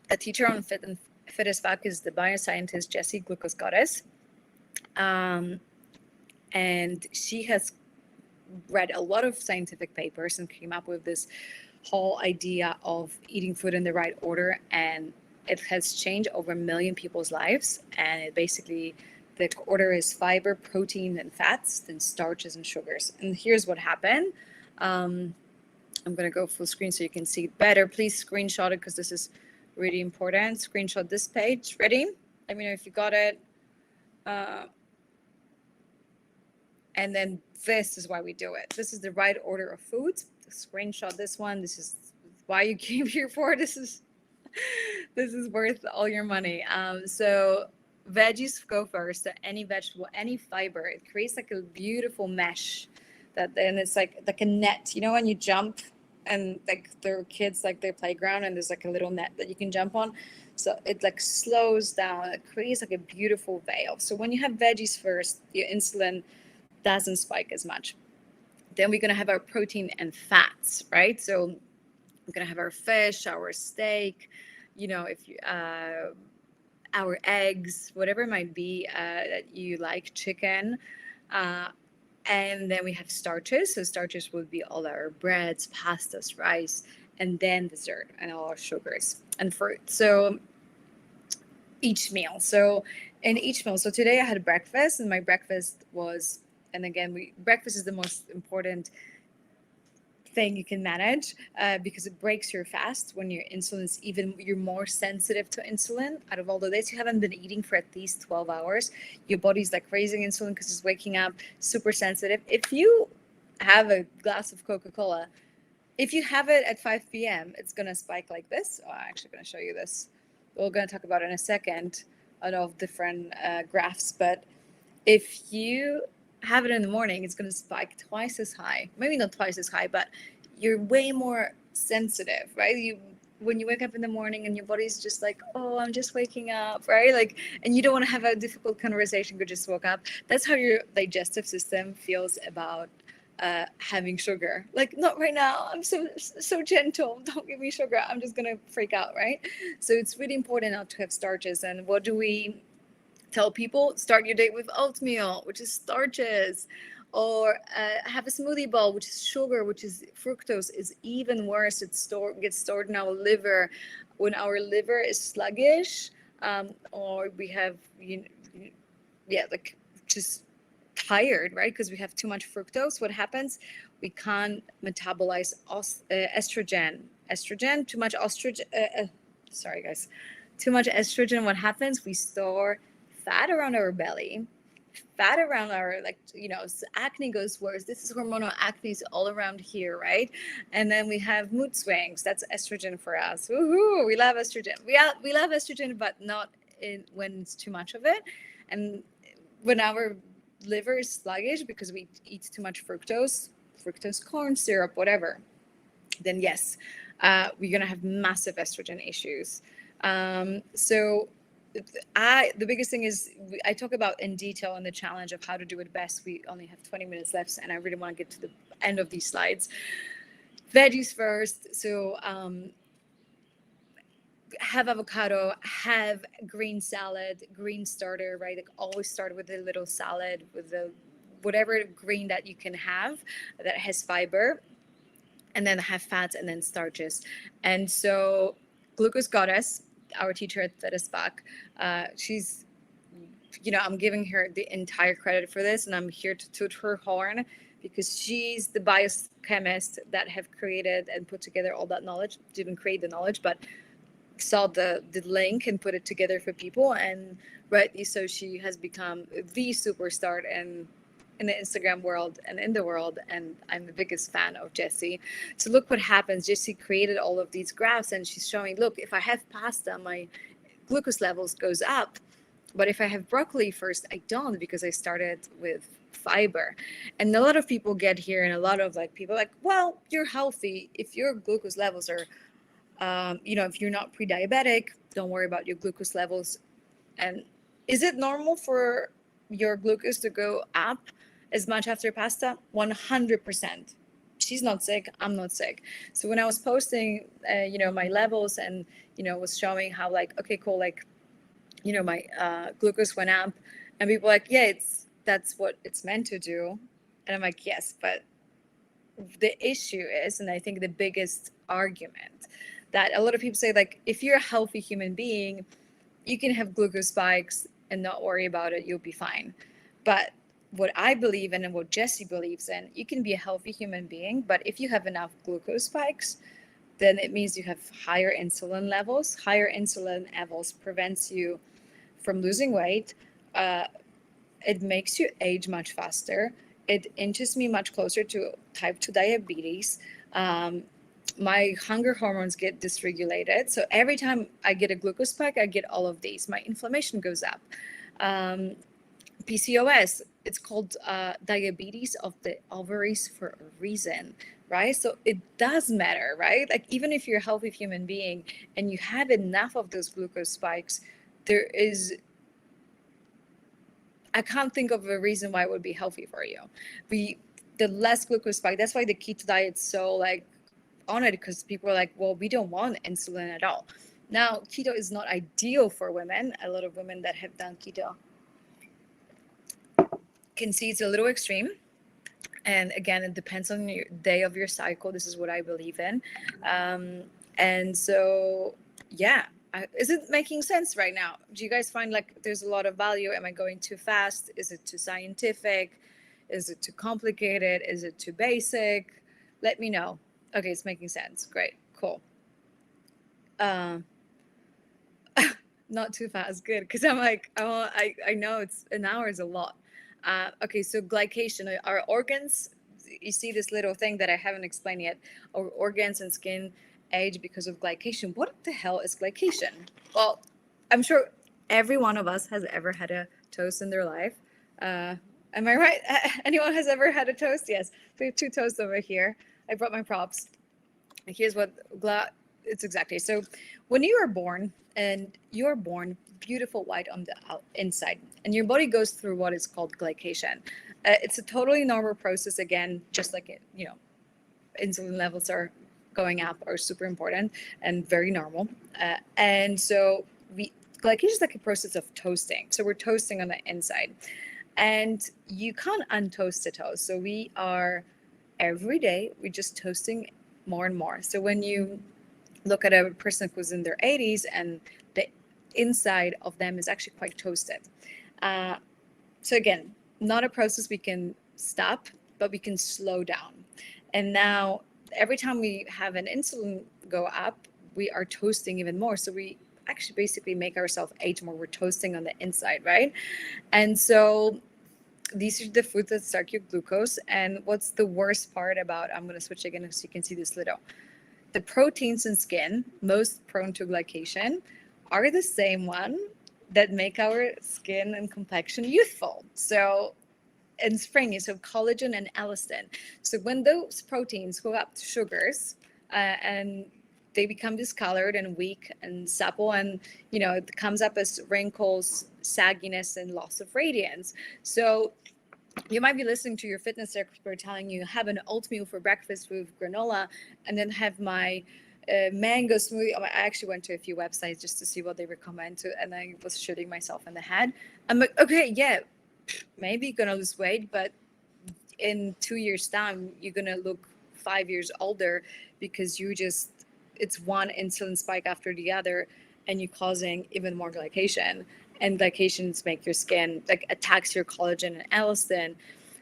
a teacher on Ferrisback is the bioscientist Jessie Glucose Goddess. And she has read a lot of scientific papers and came up with this whole idea of eating food in the right order, and it has changed over 1 million people's lives. And it basically, the order is fiber, protein, and fats, then starches and sugars. And here's what happened. I'm going to go full screen so you can see it better. Please screenshot it because this is really important. Screenshot this page. Ready? Let me know if you got it. And then this is why we do it. This is the right order of foods. Screenshot this one. This is why you came here for. This is worth all your money. So veggies go first. So any vegetable, any fiber, it creates like a beautiful mesh that then it's like a net. You know when you jump and like there are kids like their playground and there's like a little net that you can jump on. So it like slows down. It creates like a beautiful veil. So when you have veggies first, your insulin doesn't spike as much. Then we're gonna have our protein and fats, right? So we're gonna have our fish, our steak, you know, if you, our eggs, whatever it might be that you like, chicken. And then we have starches. So starches would be all our breads, pastas, rice, and then dessert and all our sugars and fruit. So each meal. So in each meal. So today I had breakfast, and my breakfast was, and again, breakfast is the most important thing you can manage because it breaks your fast when your insulin's you're more sensitive to insulin. Out of all the days you haven't been eating for at least 12 hours, your body's like raising insulin because it's waking up, super sensitive. If you have a glass of Coca-Cola, if you have it at 5 p.m., it's going to spike like this. Oh, I'm actually going to show you this. We're going to talk about it in a second, a lot of different graphs. But if you have it in the morning, it's going to spike twice as high. Maybe not twice as high, but you're way more sensitive, right? When you wake up in the morning and your body's just like, oh, I'm just waking up, right? Like, and you don't want to have a difficult conversation because you just woke up. That's how your digestive system feels about having sugar. Like, not right now. I'm so gentle. Don't give me sugar. I'm just gonna freak out, right? So it's really important not to have starches. And what do we tell people? Start your day with oatmeal, which is starches, or have a smoothie bowl, which is sugar, which is fructose, is even worse. It gets stored in our liver. When our liver is sluggish, or we have, like just tired, right? Because we have too much fructose. What happens? We can't metabolize estrogen. Too much estrogen. Sorry, guys. Too much estrogen. What happens? We store fat around our belly, fat around our, acne goes worse. This is hormonal acne all around here, right? And then we have mood swings. That's estrogen for us. Woohoo! We love estrogen. We love estrogen, but not when it's too much of it. And when our liver is sluggish because we eat too much fructose, corn syrup, whatever, then yes, we're gonna have massive estrogen issues. So the biggest thing is I talk about in detail in the challenge of how to do it best. We only have 20 minutes left, and I really want to get to the end of these slides. Veggies first. So have avocado, have green salad, green starter, right? Like always start with a little salad with whatever green that you can have that has fiber, and then have fats and then starches. And so Glucose Goddess, our teacher at Ferrisback, she's, I'm giving her the entire credit for this, and I'm here to toot her horn because she's the biochemist that have created and put together all that knowledge. Didn't create the knowledge, but saw the link and put it together for people. And rightly so, she has become the superstar in the Instagram world and in the world, and I'm the biggest fan of Jessie. So look what happens. Jessie created all of these graphs, and she's showing, look, if I have pasta, my glucose levels goes up, but if I have broccoli first, I don't, because I started with fiber. And a lot of people get here, and a lot of people well, you're healthy if your glucose levels are if you're not pre-diabetic, don't worry about your glucose levels. And is it normal for your glucose to go up as much after pasta? 100%. She's not sick. I'm not sick. So when I was posting, my levels and, was showing how okay, cool. My glucose went up, and people yeah, that's what it's meant to do. And I'm like, yes, but the issue is, and I think the biggest argument that a lot of people say, if you're a healthy human being, you can have glucose spikes and not worry about it, you'll be fine. But what I believe in and what Jesse believes in, you can be a healthy human being, but if you have enough glucose spikes, then it means you have higher insulin levels. Higher insulin levels prevents you from losing weight. It makes you age much faster. It inches me much closer to type 2 diabetes. My hunger hormones get dysregulated. So every time I get a glucose spike, I get all of these. My inflammation goes up. PCOS, it's called diabetes of the ovaries for a reason, right? So it does matter, right? Like even if you're a healthy human being and you have enough of those glucose spikes, there is, I can't think of a reason why it would be healthy for you. The less glucose spike, that's why the keto diet's so like on it, because people are like, well, we don't want insulin at all. Now, keto is not ideal for women. A lot of women that have done keto can see it's a little extreme. And again, it depends on your day of your cycle. This is what I believe in. And so, yeah. Is it making sense right now? Do you guys find like there's a lot of value? Am I going too fast? Is it too scientific? Is it too complicated? Is it too basic? Let me know. Okay, it's making sense. Great, cool. Not too fast, good. Because I'm like, oh, I know it's an hour is a lot. Okay, so glycation, our organs. You see this little thing that I haven't explained yet. Our organs and skin age because of glycation. What the hell is glycation? Well, I'm sure every one of us has ever had a toast in their life. Am I right? Anyone has ever had a toast? Yes. We have 2 toasts over here. I brought my props. Here's what it's exactly. So when you are born, and you're born beautiful white on the inside, and your body goes through what is called glycation. It's a totally normal process. Again, just like it, insulin levels are going up are super important and very normal. And so glycation is like a process of toasting. So we're toasting on the inside, and you can't untoast a toast. So we are every day we're just toasting more and more. So when you look at a person who's in their 80s and the inside of them is actually quite toasted. So again, not a process we can stop, but we can slow down. And now every time we have an insulin go up, we are toasting even more. So we actually basically make ourselves age more. We're toasting on the inside, right? And so these are the foods that start your glucose. And what's the worst part about, I'm going to switch again so you can see this little. The proteins in skin, most prone to glycation, are the same one that make our skin and complexion youthful. So in spring, so collagen and elastin. So when those proteins go up to sugars and they become discolored and weak and supple, and it comes up as wrinkles, sagginess, and loss of radiance. So you might be listening to your fitness expert telling you have an oatmeal for breakfast with granola, and then have my mango smoothie. I actually went to a few websites just to see what they recommend to, and I was shooting myself in the head. I'm like, okay, yeah, maybe you're gonna lose weight, but in 2 years' time, you're gonna look 5 years older because it's one insulin spike after the other, and you're causing even more glycation. And glycations make your skin like attacks your collagen and elastin.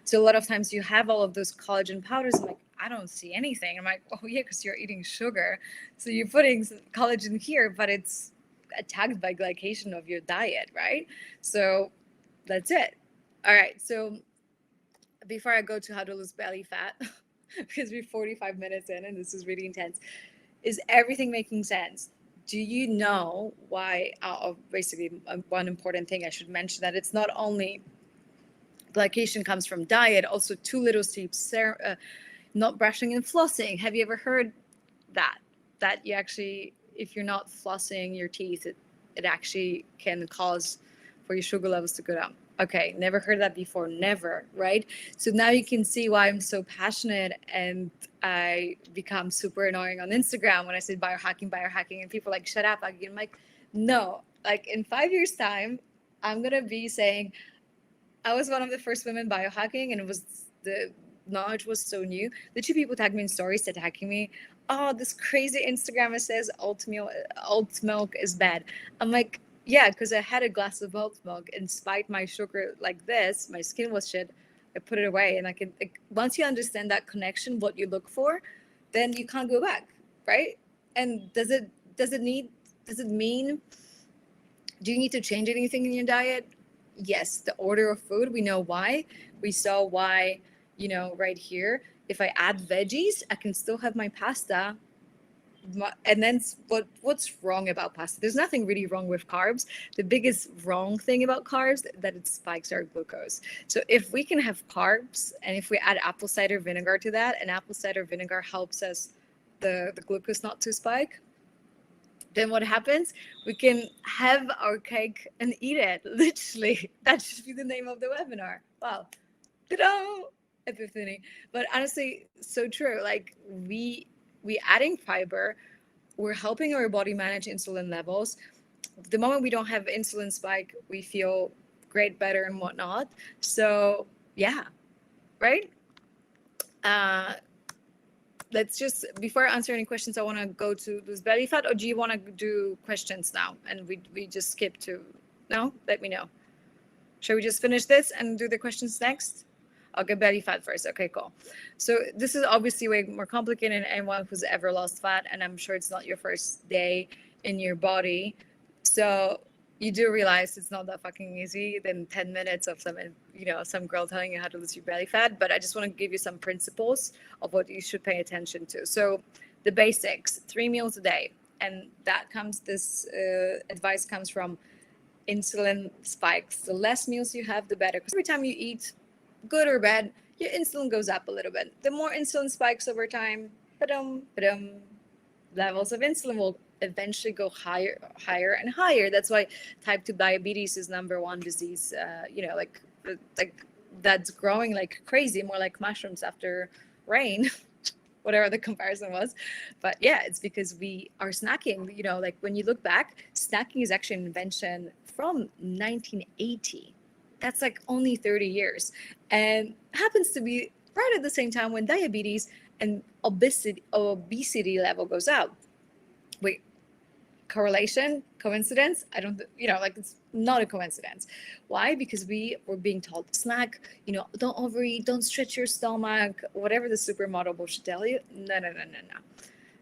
So a lot of times you have all of those collagen powders. I'm like, I don't see anything. I'm like, oh yeah, because you're eating sugar. So you're putting collagen here, but it's attacked by glycation of your diet, right? So that's it. All right. So before I go to how to lose belly fat, because we're 45 minutes in and this is really intense, is everything making sense? Do you know why? Basically, one important thing I should mention, that it's not only glycation comes from diet, also too little sleep, not brushing and flossing. Have you ever heard that you actually, if you're not flossing your teeth, it actually can cause for your sugar levels to go down? Okay, never heard that before, never, right? So now you can see why I'm so passionate, and I become super annoying on Instagram when I say biohacking, and people are like, shut up, Aggie. I'm like, no, like in 5 years' time, I'm gonna be saying, I was one of the first women biohacking, and the knowledge was so new. The 2 people tagged me in stories attacking me. Oh, this crazy Instagrammer says oat milk is bad. I'm like, Yeah, because I had a glass of oat milk and spiked my sugar like this. My skin was shit. I put it away, and I can. Like, once you understand that connection, what you look for, then you can't go back, right? And does it mean, do you need to change anything in your diet? Yes, the order of food, we know why. We saw why, right here. If I add veggies, I can still have my pasta. And then what's wrong about pasta? There's nothing really wrong with carbs. The biggest wrong thing about carbs that it spikes our glucose. So if we can have carbs, and if we add apple cider vinegar to that, and apple cider vinegar helps us the glucose not to spike, then what happens? We can have our cake and eat it. Literally, that should be the name of the webinar. Wow. Ta-da! Epiphany. But honestly, so true. Like, we adding fiber, we're helping our body manage insulin levels. The moment we don't have insulin spike, we feel great, better, and whatnot. So yeah, right. Uh, let's just, before I answer any questions, I want to go to this belly fat, or do you want to do questions now and we just skip to, no? Let me know. Shall we just finish this and do the questions next? Okay, belly fat first. Okay, cool. So this is obviously way more complicated than anyone who's ever lost fat, and I'm sure it's not your first day in your body. So you do realize it's not that fucking easy than 10 minutes of some girl telling you how to lose your belly fat. But I just want to give you some principles of what you should pay attention to. So the basics: 3 meals a day, and this advice comes from insulin spikes. The less meals you have, the better. Because every time you eat, good or bad, your insulin goes up a little bit. The more insulin spikes over time, levels of insulin will eventually go higher and higher. That's why type 2 diabetes is number one disease. Like that's growing like crazy, more like mushrooms after rain. Whatever the comparison was. But yeah, it's because we are snacking. Like, when you look back, snacking is actually an invention from 1980. That's like only 30 years, and happens to be right at the same time when diabetes and obesity level goes up. Wait, correlation, coincidence? I don't, like, it's not a coincidence. Why? Because we were being told to snack, don't overeat, don't stretch your stomach, whatever the supermodel should tell you. No, no, no, no, no.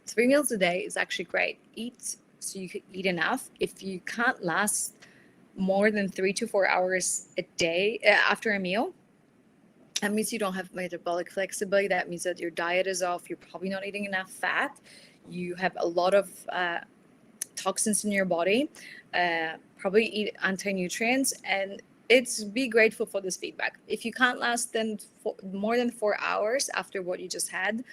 3 meals a day is actually great. Eat so you can eat enough. If you can't last more than 3 to 4 hours a day after a meal, that means you don't have metabolic flexibility. That means that your diet is off. You're probably not eating enough fat. You have a lot of toxins in your body. Probably eat anti-nutrients, and be grateful for this feedback. If you can't last more than 4 hours after what you just had,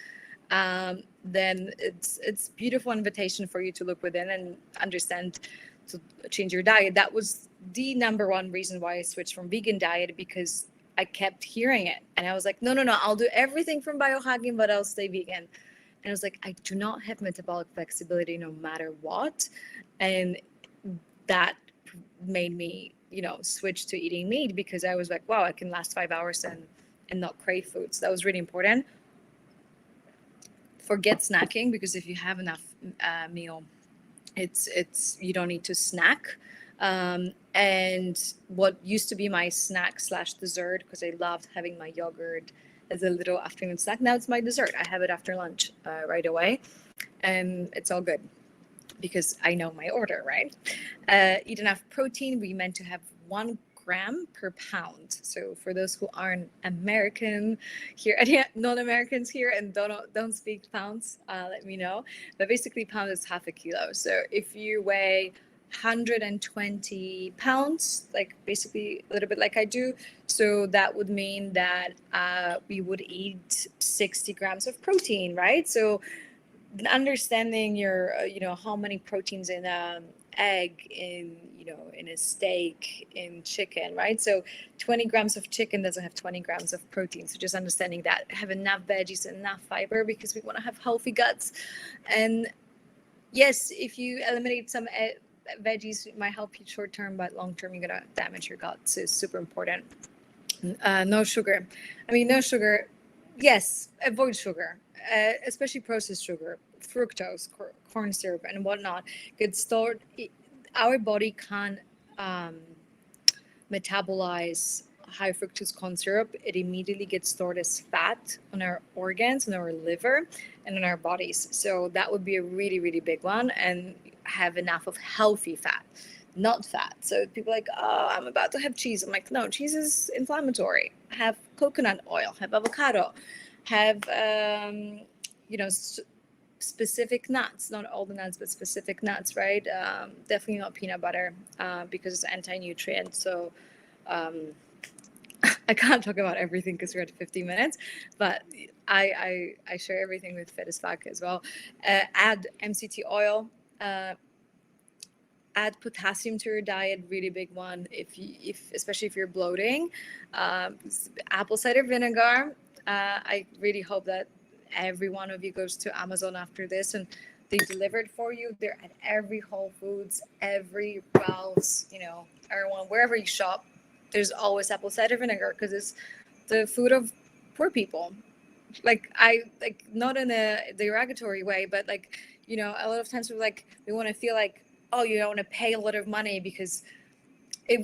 then it's beautiful invitation for you to look within and understand to change your diet. That was the number one reason why I switched from vegan diet, because I kept hearing it, and I was like, no, I'll do everything from biohacking, but I'll stay vegan. And I was like, I do not have metabolic flexibility no matter what. And that made me, switch to eating meat, because I was like, wow, I can last 5 hours and not crave food. So that was really important. Forget snacking, because if you have enough meal, it's you don't need to snack. And what used to be my snack / dessert, because I loved having my yogurt as a little afternoon snack, now it's my dessert. I have it after lunch right away, and it's all good because I know my order, right? Eat enough protein. We meant to have 1 gram per pound. So for those who aren't American here, non-Americans here and don't speak pounds, let me know. But basically, pound is half a kilo. So if you weigh 120 pounds, like basically a little bit like I do, so that would mean that we would eat 60 grams of protein, right? So understanding your how many proteins in egg, in a steak, in chicken, right? So 20 grams of chicken doesn't have 20 grams of protein. So just understanding that, have enough veggies, enough fiber, because we want to have healthy guts. And yes, if you eliminate some veggies, it might help you short term, but long term you're gonna damage your gut. So it's super important. No sugar. No sugar. Yes, avoid sugar, especially processed sugar, fructose, corn syrup, and whatnot. Get stored. our body can't um, metabolize high fructose corn syrup. It immediately gets stored as fat on our organs, on our liver, and in our bodies. So that would be a really, really big one. And have enough of healthy fat, not fat. So people are like, oh, I'm about to have cheese. I'm like, no, cheese is inflammatory. Have coconut oil, have avocado, have, you know, specific nuts, not all the nuts, but specific nuts, right? Definitely not peanut butter because it's anti-nutrient. So um, I can't talk about everything because we're at 50 minutes, but I share everything with Ferrisback as well. Add MCT oil. Uh, Add potassium to your diet, really big one. If especially if you're bloating, apple cider vinegar. I really hope that every one of you goes to Amazon after this and they deliver it for you. They're at every Whole Foods, every Ralph's, you know, everyone, wherever you shop. There's always apple cider vinegar because it's the food of poor people. Like I like not in a derogatory way, but like a lot of times we're like we want to feel like oh you don't want to pay a lot of money because it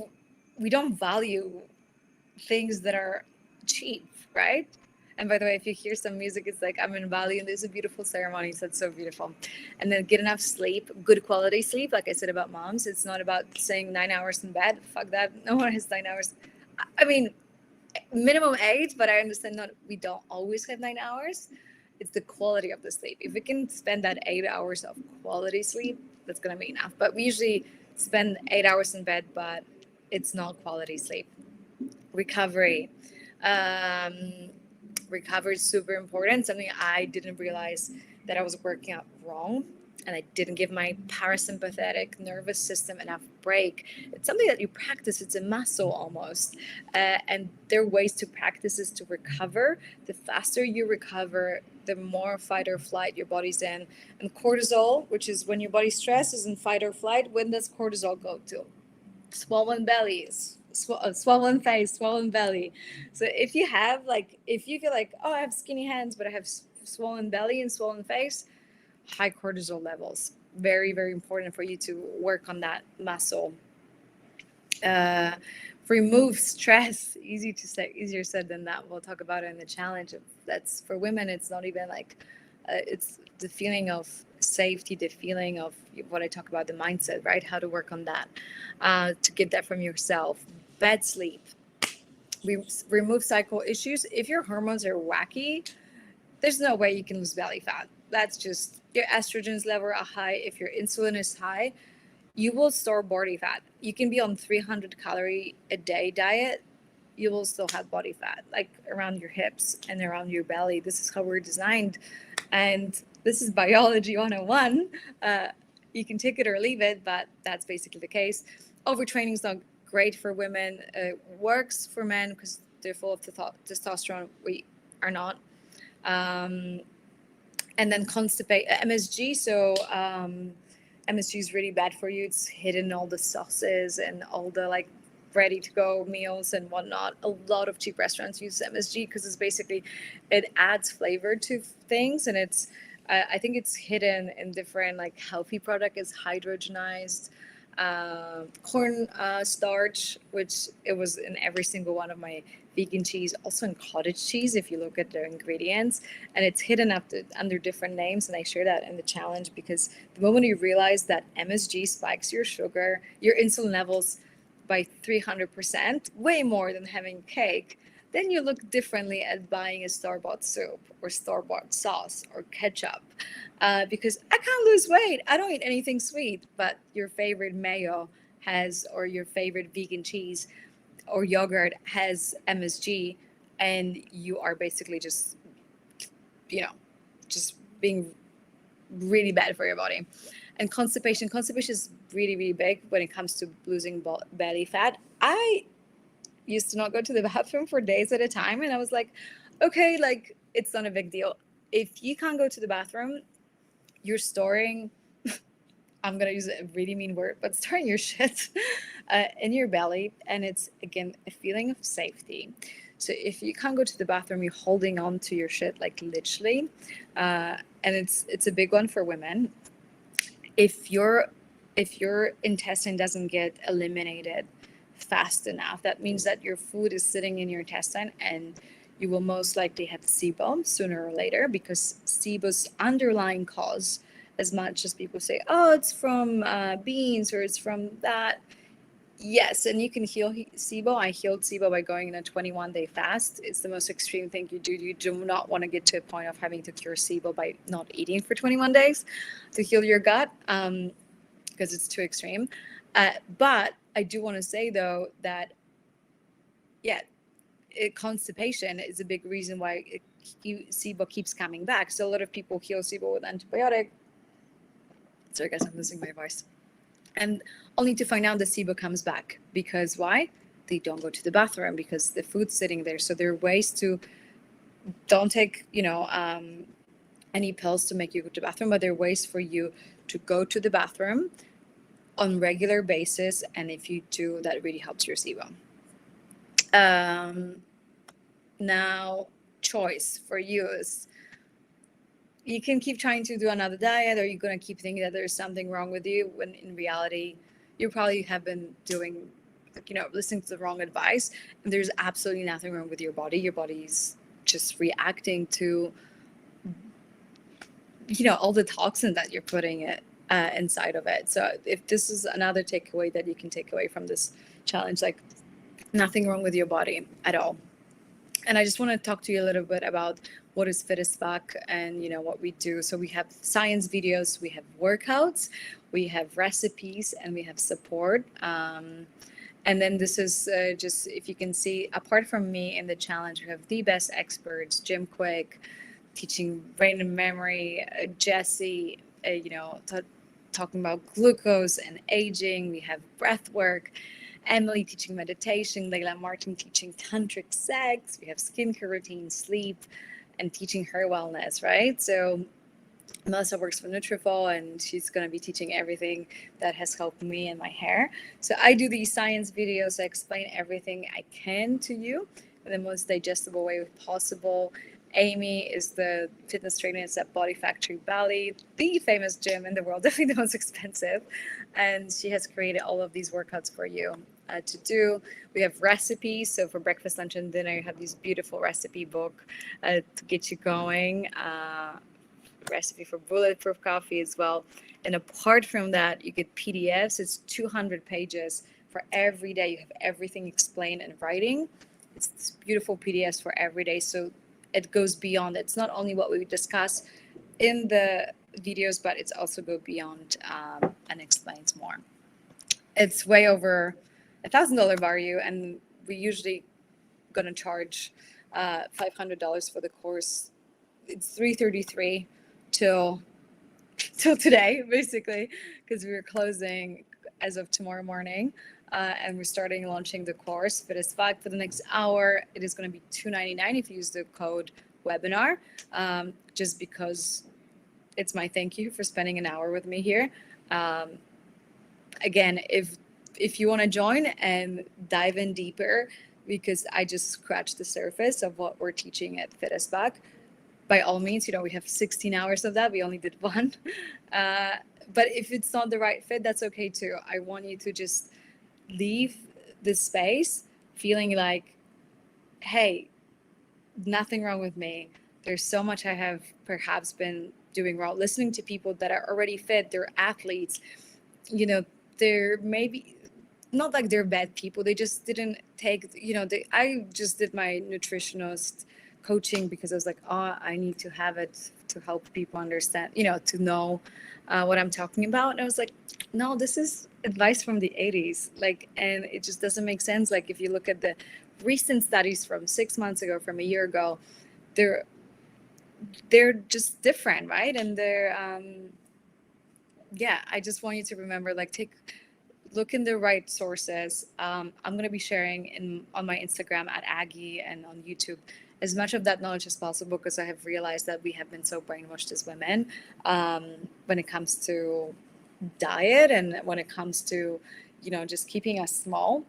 we don't value things that are cheap, right? And by the way, if you hear some music, it's like I'm in Bali and there's a beautiful ceremony, so it's so beautiful. And then get enough sleep, good quality sleep. Like I said about moms, it's not about saying 9 hours in bed. Fuck that. No one has 9 hours. I mean, minimum 8, but I understand not we don't always have 9 hours. It's the quality of the sleep. If we can spend that 8 hours of quality sleep, that's gonna be enough. But we usually spend 8 hours in bed, but it's not quality sleep. Recovery. Um, Recovery is super important. Something I didn't realize that I was working out wrong, and I didn't give my parasympathetic nervous system enough break. It's something that you practice. It's a muscle almost, and there are ways to practice this to recover. The faster you recover, the more fight or flight your body's in. And cortisol, which is when your body's stressed, is in fight or flight. When does cortisol go to? Swollen bellies, swollen face, swollen belly. So if you feel like, oh, I have skinny hands, but I have swollen belly and swollen face, high cortisol levels. Very, very important for you to work on that muscle. Uh, Remove stress. Easy to say, easier said than that. We'll talk about it in the challenge. That's for women. It's not even like it's the feeling of safety, the feeling of what I talk about, the mindset, right? How to work on that to get that from yourself. Bad sleep. Remove cycle issues. If your hormones are wacky, there's no way you can lose belly fat. That's just your estrogens level are high. If your insulin is high, you will store body fat. You can be on 300 calorie a day diet. You will still have body fat, like around your hips and around your belly. This is how we're designed. And this is biology 101. You can take it or leave it, but that's basically the case. Overtraining is not great for women. It works for men because they're full of testosterone. We are not. And then constipate MSG. So MSG is really bad for you. It's hidden in all the sauces and all the like ready to go meals and whatnot. A lot of cheap restaurants use MSG because it's basically it adds flavor to things, and it's I think it's hidden in different like healthy product. It's hydrogenized corn starch, which it was in every single one of my vegan cheese, also in cottage cheese if you look at the ingredients, and it's hidden up under different names, and I share that in the challenge because the moment you realize that MSG spikes your sugar, your insulin levels by 300%, way more than having cake, then you look differently at buying a store-bought soup or store-bought sauce or ketchup. Because I can't lose weight. I don't eat anything sweet, but your favorite mayo has, or your favorite vegan cheese or yogurt has MSG, and you are basically just, just being really bad for your body. And constipation is really, really big when it comes to losing belly fat. I used to not go to the bathroom for days at a time, and I was like, okay, like it's not a big deal. If you can't go to the bathroom, you're storing I'm going to use a really mean word, but storing your shit in your belly. And it's, again, a feeling of safety. So if you can't go to the bathroom, you're holding on to your shit, like literally. And it's a big one for women. If you're if your intestine doesn't get eliminated fast enough, that means that your food is sitting in your intestine, and you will most likely have SIBO sooner or later, because SIBO's underlying cause, as much as people say, oh, it's from beans or it's from that. Yes, and you can heal SIBO. I healed SIBO by going in a 21-day fast. It's the most extreme thing you do. You do not want to get to a point of having to cure SIBO by not eating for 21 days to heal your gut, because it's too extreme. But I do want to say, though, that, yeah, constipation is a big reason why SIBO keeps coming back. So a lot of people heal SIBO with antibiotic. Sorry, guys, I'm losing my voice. And only to find out the SIBO comes back. Because why? They don't go to the bathroom because the food's sitting there. So there are ways to, don't take, any pills to make you go to the bathroom, but there are ways for you to go to the bathroom on regular basis. And if you do, that really helps your SIBO. Now, choice for you is, you can keep trying to do another diet, or you're going to keep thinking that there's something wrong with you, when in reality, you probably have been doing, listening to the wrong advice. And there's absolutely nothing wrong with your body. Your body's just reacting to, all the toxin that you're putting inside of it. So if this is another takeaway that you can take away from this challenge, like, nothing wrong with your body at all. And I just want to talk to you a little bit about what is Ferrisback and what we do. So we have science videos, we have workouts, we have recipes, and we have support. And then this is just, if you can see, apart from me in the challenge, we have the best experts: Jim Quick, teaching brain and memory, Jesse, talking about glucose and aging. We have breath work. Emily teaching meditation, Layla Martin teaching tantric sex. We have skincare routine, sleep, and teaching her wellness, right? So Melissa works for Nutrafol, and she's going to be teaching everything that has helped me and my hair. So I do these science videos. I explain everything I can to you in the most digestible way possible. Amy is the fitness trainer. It's at Body Factory Bali, the famous gym in the world, definitely the most expensive. And she has created all of these workouts for you to do. We have recipes. So for breakfast, lunch, and dinner, you have this beautiful recipe book to get you going. Recipe for bulletproof coffee as well. And apart from that, you get PDFs. It's 200 pages for every day. You have everything explained in writing. It's this beautiful PDFs for every day. So it goes beyond. It's not only what we discuss in the videos, but it's also go beyond and explains more. It's way over $1,000 value, and we usually gonna charge $500 for the course. It's $333 till today, basically, because we were closing as of tomorrow morning. And we're starting launching the course Ferrisback for the next hour. It is going to be $299 if you use the code webinar, just because it's my thank you for spending an hour with me here. Again, if you want to join and dive in deeper, because I just scratched the surface of what we're teaching at Ferrisback, by all means, we have 16 hours of that. We only did one. But if it's not the right fit, that's okay too. I want you to just leave this space feeling like, hey, nothing wrong with me. There's so much I have perhaps been doing wrong. Listening to people that are already fit, they're athletes, they're maybe not like they're bad people. They just didn't take, I just did my nutritionist coaching because I was like, oh, I need to have it to help people understand, to know what I'm talking about. And I was like, no, this is advice from the 80s. And it just doesn't make sense. Like, if you look at the recent studies from 6 months ago, from a year ago, they're just different, right? And they're, I just want you to remember, look in the right sources. I'm going to be sharing on my Instagram at Aggie and on YouTube as much of that knowledge as possible, because I have realized that we have been so brainwashed as women when it comes to diet and when it comes to, just keeping us small.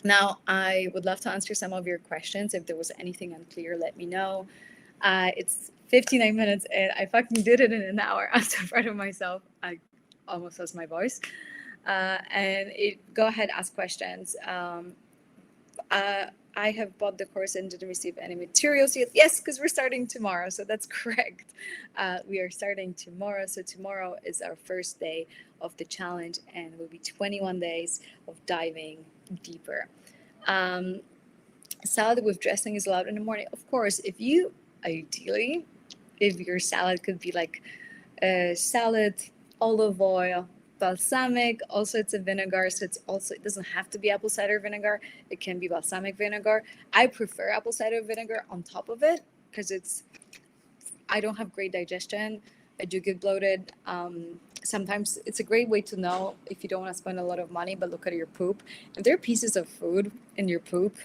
Now, I would love to answer some of your questions. If there was anything unclear, let me know. It's 59 minutes and I fucking did it in an hour. I'm so proud of myself. I almost lost my voice. And go ahead, ask questions. I have bought the course and didn't receive any materials yet. Yes, because we're starting tomorrow. So that's correct. We are starting tomorrow. So tomorrow is our first day of the challenge, and it will be 21 days of diving deeper. Salad with dressing is allowed in the morning. Of course, ideally, if your salad could be like salad, olive oil, balsamic. Also, it's a vinegar, so it doesn't have to be apple cider vinegar. It can be balsamic vinegar. I prefer apple cider vinegar on top of it because I don't have great digestion. I do get bloated. Sometimes it's a great way to know if you don't want to spend a lot of money, but look at your poop. If there are pieces of food in your poop,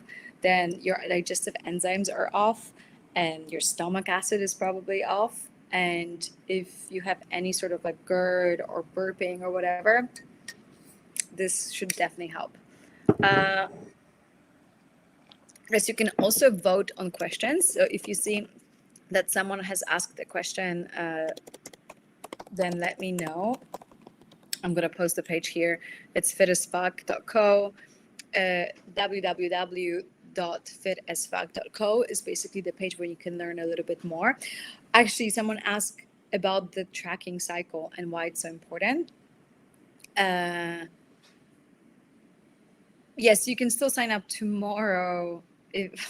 then your digestive enzymes are off and your stomach acid is probably off. And if you have any sort of like GERD or burping or whatever, this should definitely help. Yes, you can also vote on questions. So if you see that someone has asked a question, then let me know. I'm going to post the page here. It's fitasfuck.co. www.fitasfuck.co is basically the page where you can learn a little bit more. Actually, someone asked about the tracking cycle and why it's so important. Yes, you can still sign up tomorrow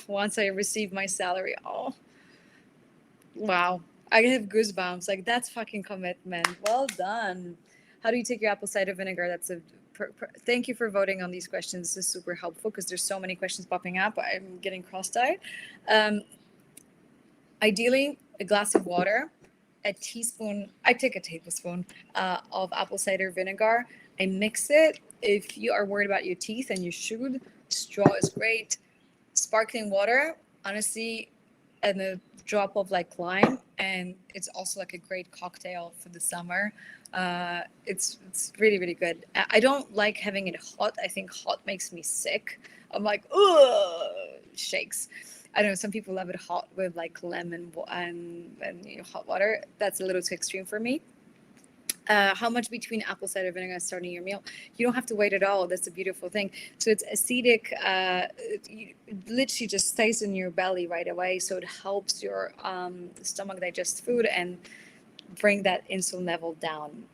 once I receive my salary. Oh, wow. I have goosebumps. Like, that's fucking commitment. Well done. How do you take your apple cider vinegar? Thank you for voting on these questions. This is super helpful because there's so many questions popping up. I'm getting cross-eyed. Ideally, a glass of water, I take a tablespoon of apple cider vinegar. I mix it. If you are worried about your teeth, and you should, straw is great. Sparkling water, honestly, and a drop of like lime, and it's also like a great cocktail for the summer. It's really, really good. I don't like having it hot. I think hot makes me sick. I'm like, ugh, shakes. I don't know. Some people love it hot with like lemon and hot water. That's a little too extreme for me. How much between apple cider vinegar and starting your meal? You don't have to wait at all. That's a beautiful thing. So it's acidic. It literally just stays in your belly right away. So it helps your stomach digest food and bring that insulin level down.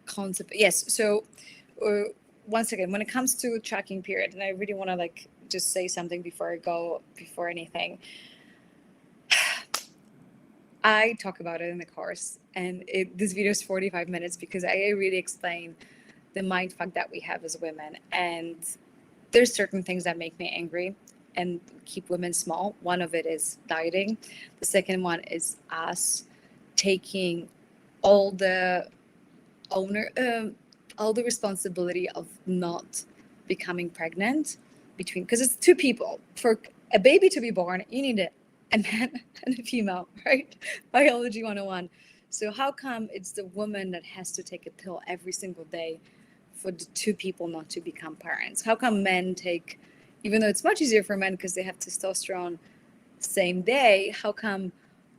Concept. Yes. So once again, when it comes to tracking period, and I really want to like just say something before anything. I talk about it in the course, and this video is 45 minutes because I really explain the mind fuck that we have as women. And there's certain things that make me angry and keep women small. One of it is dieting. The second one is us taking all the responsibility of not becoming pregnant because it's two people. For a baby to be born, you need a man and a female, right? Biology 101. So how come it's the woman that has to take a pill every single day for the two people not to become parents? How come men take, even though it's much easier for men because they have testosterone same day, how come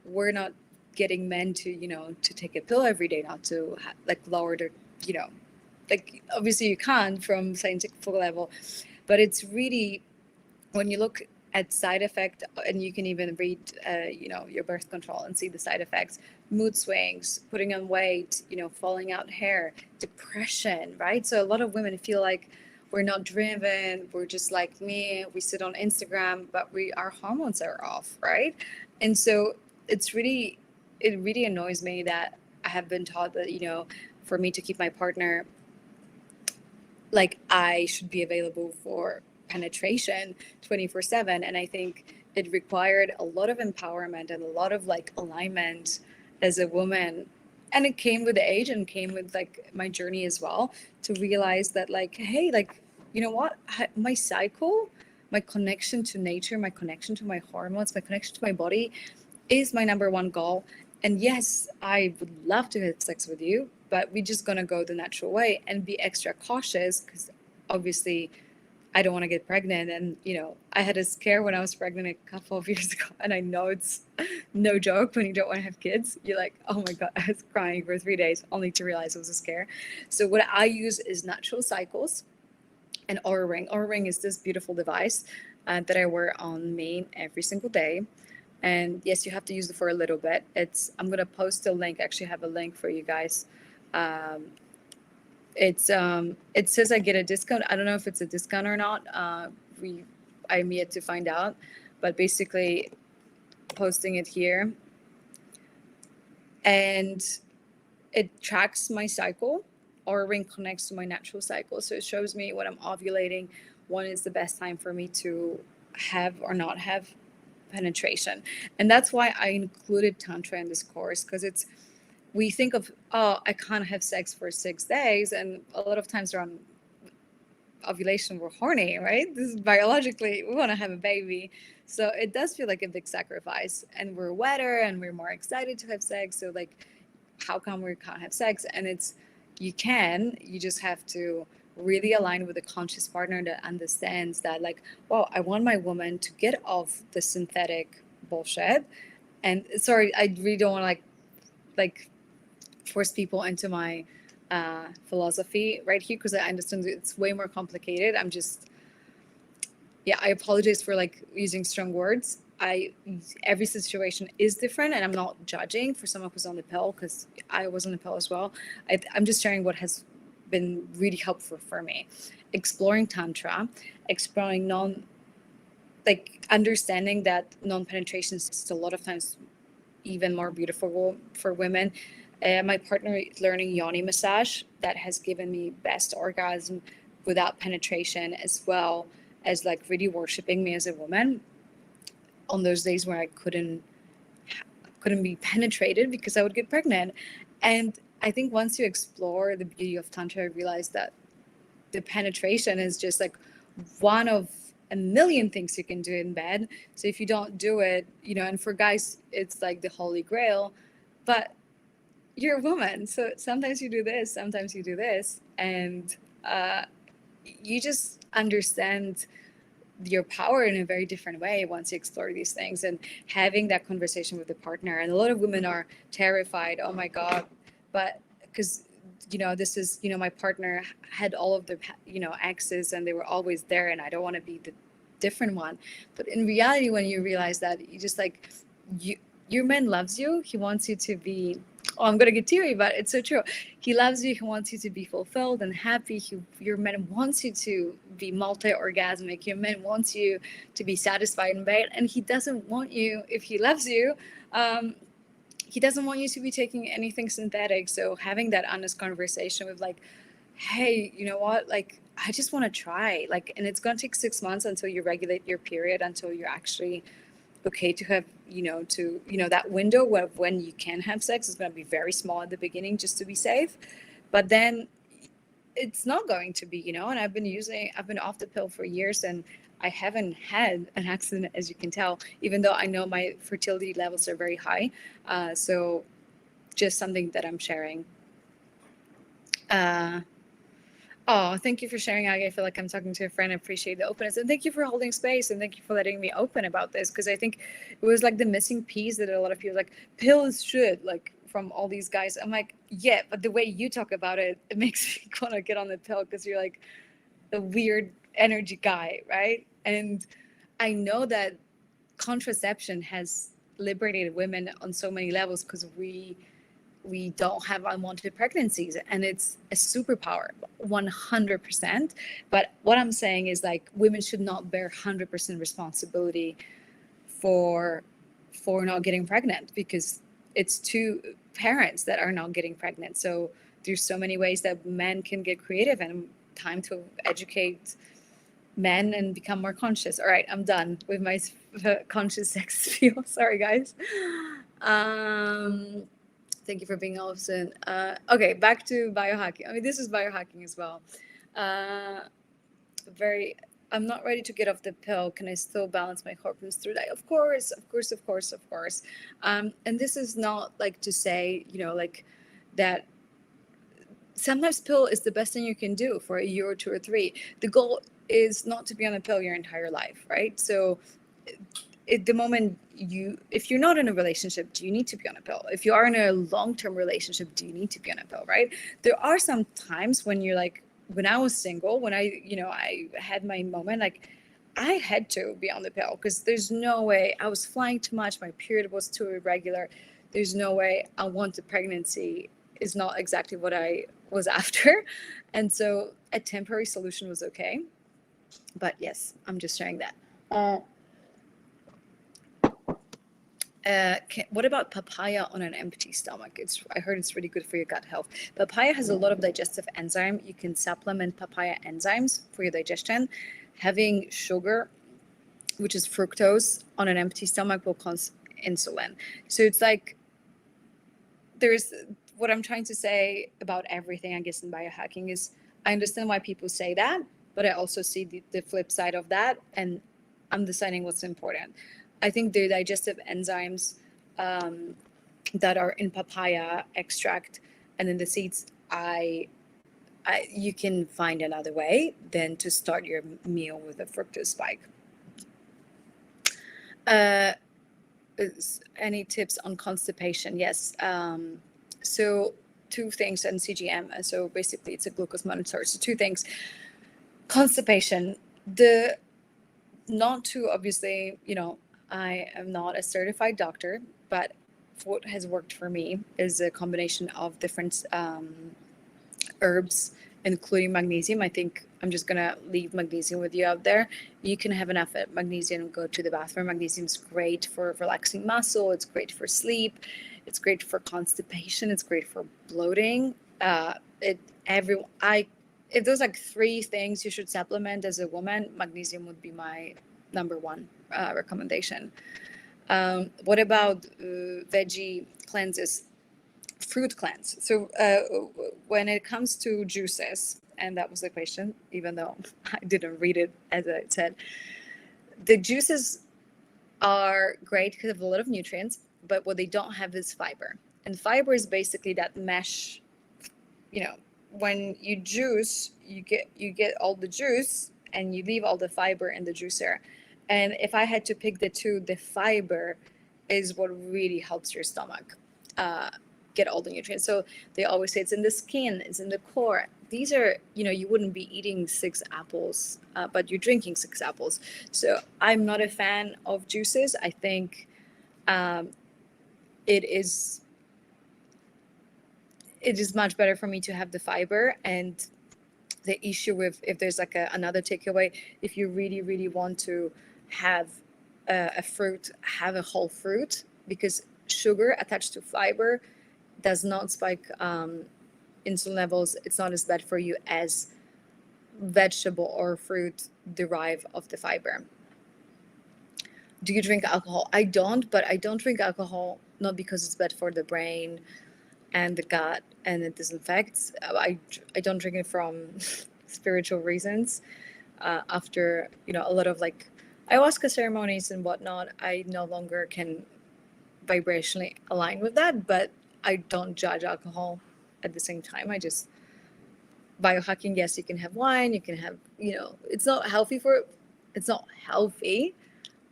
we're not getting men to take a pill every day, not to lower their, like obviously you can't from scientific level, but it's really, when you look at side effect, and you can even read your birth control and see the side effects: mood swings, putting on weight, falling out hair, depression, right? So a lot of women feel like we're not driven, we're just like me, we sit on Instagram, but our hormones are off, right? And so it really annoys me that I have been taught that for me to keep my partner, like, I should be available for penetration 24/7. And I think it required a lot of empowerment and a lot of alignment as a woman, and it came with age and came with my journey as well, to realize that hey, you know what, my cycle, my connection to nature, my connection to my hormones, my connection to my body is my number one goal. And yes, I would love to have sex with you, but we're just going to go the natural way and be extra cautious, because obviously I don't want to get pregnant. And, I had a scare when I was pregnant a couple of years ago. And I know it's no joke when you don't want to have kids. You're like, oh my God, I was crying for 3 days only to realize it was a scare. So what I use is natural cycles and Aura Ring. Aura Ring is this beautiful device that I wear on me every single day. And yes, you have to use it for a little bit. I'm going to post a link. I actually have a link for you guys. Um, it says I get a discount. I don't know if it's a discount or not. I'm yet to find out, but basically posting it here, and it tracks my cycle. Or Ring connects to my natural cycle, so it shows me when I'm ovulating, when is the best time for me to have or not have penetration. And that's why I included tantra in this course, because we think of, oh, I can't have sex for 6 days, and a lot of times around ovulation we're horny, right? This is biologically, we want to have a baby, so it does feel like a big sacrifice, and we're wetter and we're more excited to have sex. So like, how come we can't have sex? And you just have to really align with a conscious partner that understands that, like, well, I want my woman to get off the synthetic bullshit. And sorry, I really don't want to like force people into my philosophy right here, because I understand it's way more complicated. I apologize for like using strong words. Every situation is different, and I'm not judging for someone who's on the pill, because I was on the pill as well. I'm just sharing what has been really helpful for me. Exploring tantra, exploring understanding that non-penetration is a lot of times even more beautiful for women. My partner learning yoni massage, that has given me best orgasm without penetration, as well as like really worshiping me as a woman on those days where I couldn't be penetrated because I would get pregnant. And I think once you explore the beauty of tantra, I realized that the penetration is just like one of a million things you can do in bed. So if you don't do it, and for guys it's like the holy grail, but you're a woman, so sometimes you do this, sometimes you do this, and you just understand your power in a very different way once you explore these things, and having that conversation with the partner. And a lot of women are terrified, oh my God, but because this is, my partner had all of the exes, and they were always there, and I don't want to be the different one. But in reality, when you realize that, you just like, your man loves you, he wants you to be, oh, I'm gonna get teary, but it's so true. He loves you. He wants you to be fulfilled and happy. Your man wants you to be multi-orgasmic. Your man wants you to be satisfied in bed, and he doesn't want you, if he loves you, he doesn't want you to be taking anything synthetic. So having that honest conversation with like, hey, you know what? Like, I just want to try. Like, and it's gonna take 6 months until you regulate your period, until you're actually okay to have, that window where when you can have sex is going to be very small at the beginning, just to be safe. But then it's not going to be, and I've been off the pill for years, and I haven't had an accident, as you can tell, even though I know my fertility levels are very high. So just something that I'm sharing. Oh, thank you for sharing, Aggie. I feel like I'm talking to a friend. I appreciate the openness. And thank you for holding space. And thank you for letting me open about this. Because I think it was like the missing piece that a lot of people like, pills should, like, from all these guys. I'm like, yeah, but the way you talk about it, it makes me want to get on the pill, because you're like the weird energy guy, right? And I know that contraception has liberated women on so many levels, because we don't have unwanted pregnancies, and it's a superpower, 100%. But what I'm saying is, like, women should not bear 100% responsibility for not getting pregnant, because it's two parents that are not getting pregnant. So there's so many ways that men can get creative, and time to educate men and become more conscious. All right, I'm done with my conscious sex feel. Sorry, guys. Thank you for being awesome. Okay, back to biohacking. I mean, this is biohacking as well. Uh, I'm not ready to get off the pill. Can I still balance my hormones through that? Of course, of course, of course, of course. And this is not like to say, like that sometimes pill is the best thing you can do for a year or 2 or 3. The goal is not to be on a pill your entire life, right? So at the moment, if you're not in a relationship, do you need to be on a pill? If you are in a long-term relationship, do you need to be on a pill, right? There are some times when you're like, when I was single, when I had my moment, like I had to be on the pill because there's no way. I was flying too much, my period was too irregular. There's no way unwanted pregnancy is not exactly what I was after. And so a temporary solution was okay. But yes, I'm just sharing that. What about papaya on an empty stomach? I heard it's really good for your gut health. Papaya has a lot of digestive enzyme. You can supplement papaya enzymes for your digestion. Having sugar, which is fructose, on an empty stomach will cause insulin. So it's like there's what I'm trying to say about everything, I guess, in biohacking is I understand why people say that, but I also see the flip side of that, and I'm deciding what's important. I think the digestive enzymes that are in papaya extract and in the seeds, you can find another way than to start your meal with a fructose spike. Any tips on constipation? Yes. So 2 things, and CGM. So basically, it's a glucose monitor. So 2 things. Constipation. Not to obviously, I am not a certified doctor, but what has worked for me is a combination of different herbs, including magnesium. I think I'm just going to leave magnesium with you out there. You can have enough magnesium, go to the bathroom. Magnesium is great for relaxing muscle. It's great for sleep. It's great for constipation. It's great for bloating. If there's like 3 things you should supplement as a woman, magnesium would be my number 1 recommendation. What about veggie cleanses? Fruit cleanse. So when it comes to juices, and that was the question, even though I didn't read it as I said, the juices are great because of a lot of nutrients, but what they don't have is fiber. And fiber is basically that mesh. When you juice, you get all the juice and you leave all the fiber in the juicer. And if I had to pick the 2, the fiber is what really helps your stomach get all the nutrients. So they always say it's in the skin, it's in the core. These are, you wouldn't be eating 6 apples, but you're drinking 6 apples. So I'm not a fan of juices. I think it is much better for me to have the fiber. And the issue with, if there's like another takeaway, if you really, really want to have a fruit, have a whole fruit, because sugar attached to fiber does not spike insulin levels. It's not as bad for you as vegetable or fruit derive of the fiber. Do you drink alcohol? I don't, but I don't drink alcohol not because it's bad for the brain and the gut and it disinfects. I don't drink it from spiritual reasons. After a lot of like ayahuasca ceremonies and whatnot, I no longer can vibrationally align with that, but I don't judge alcohol at the same time. I just biohacking. Yes, you can have wine. You can have it's not healthy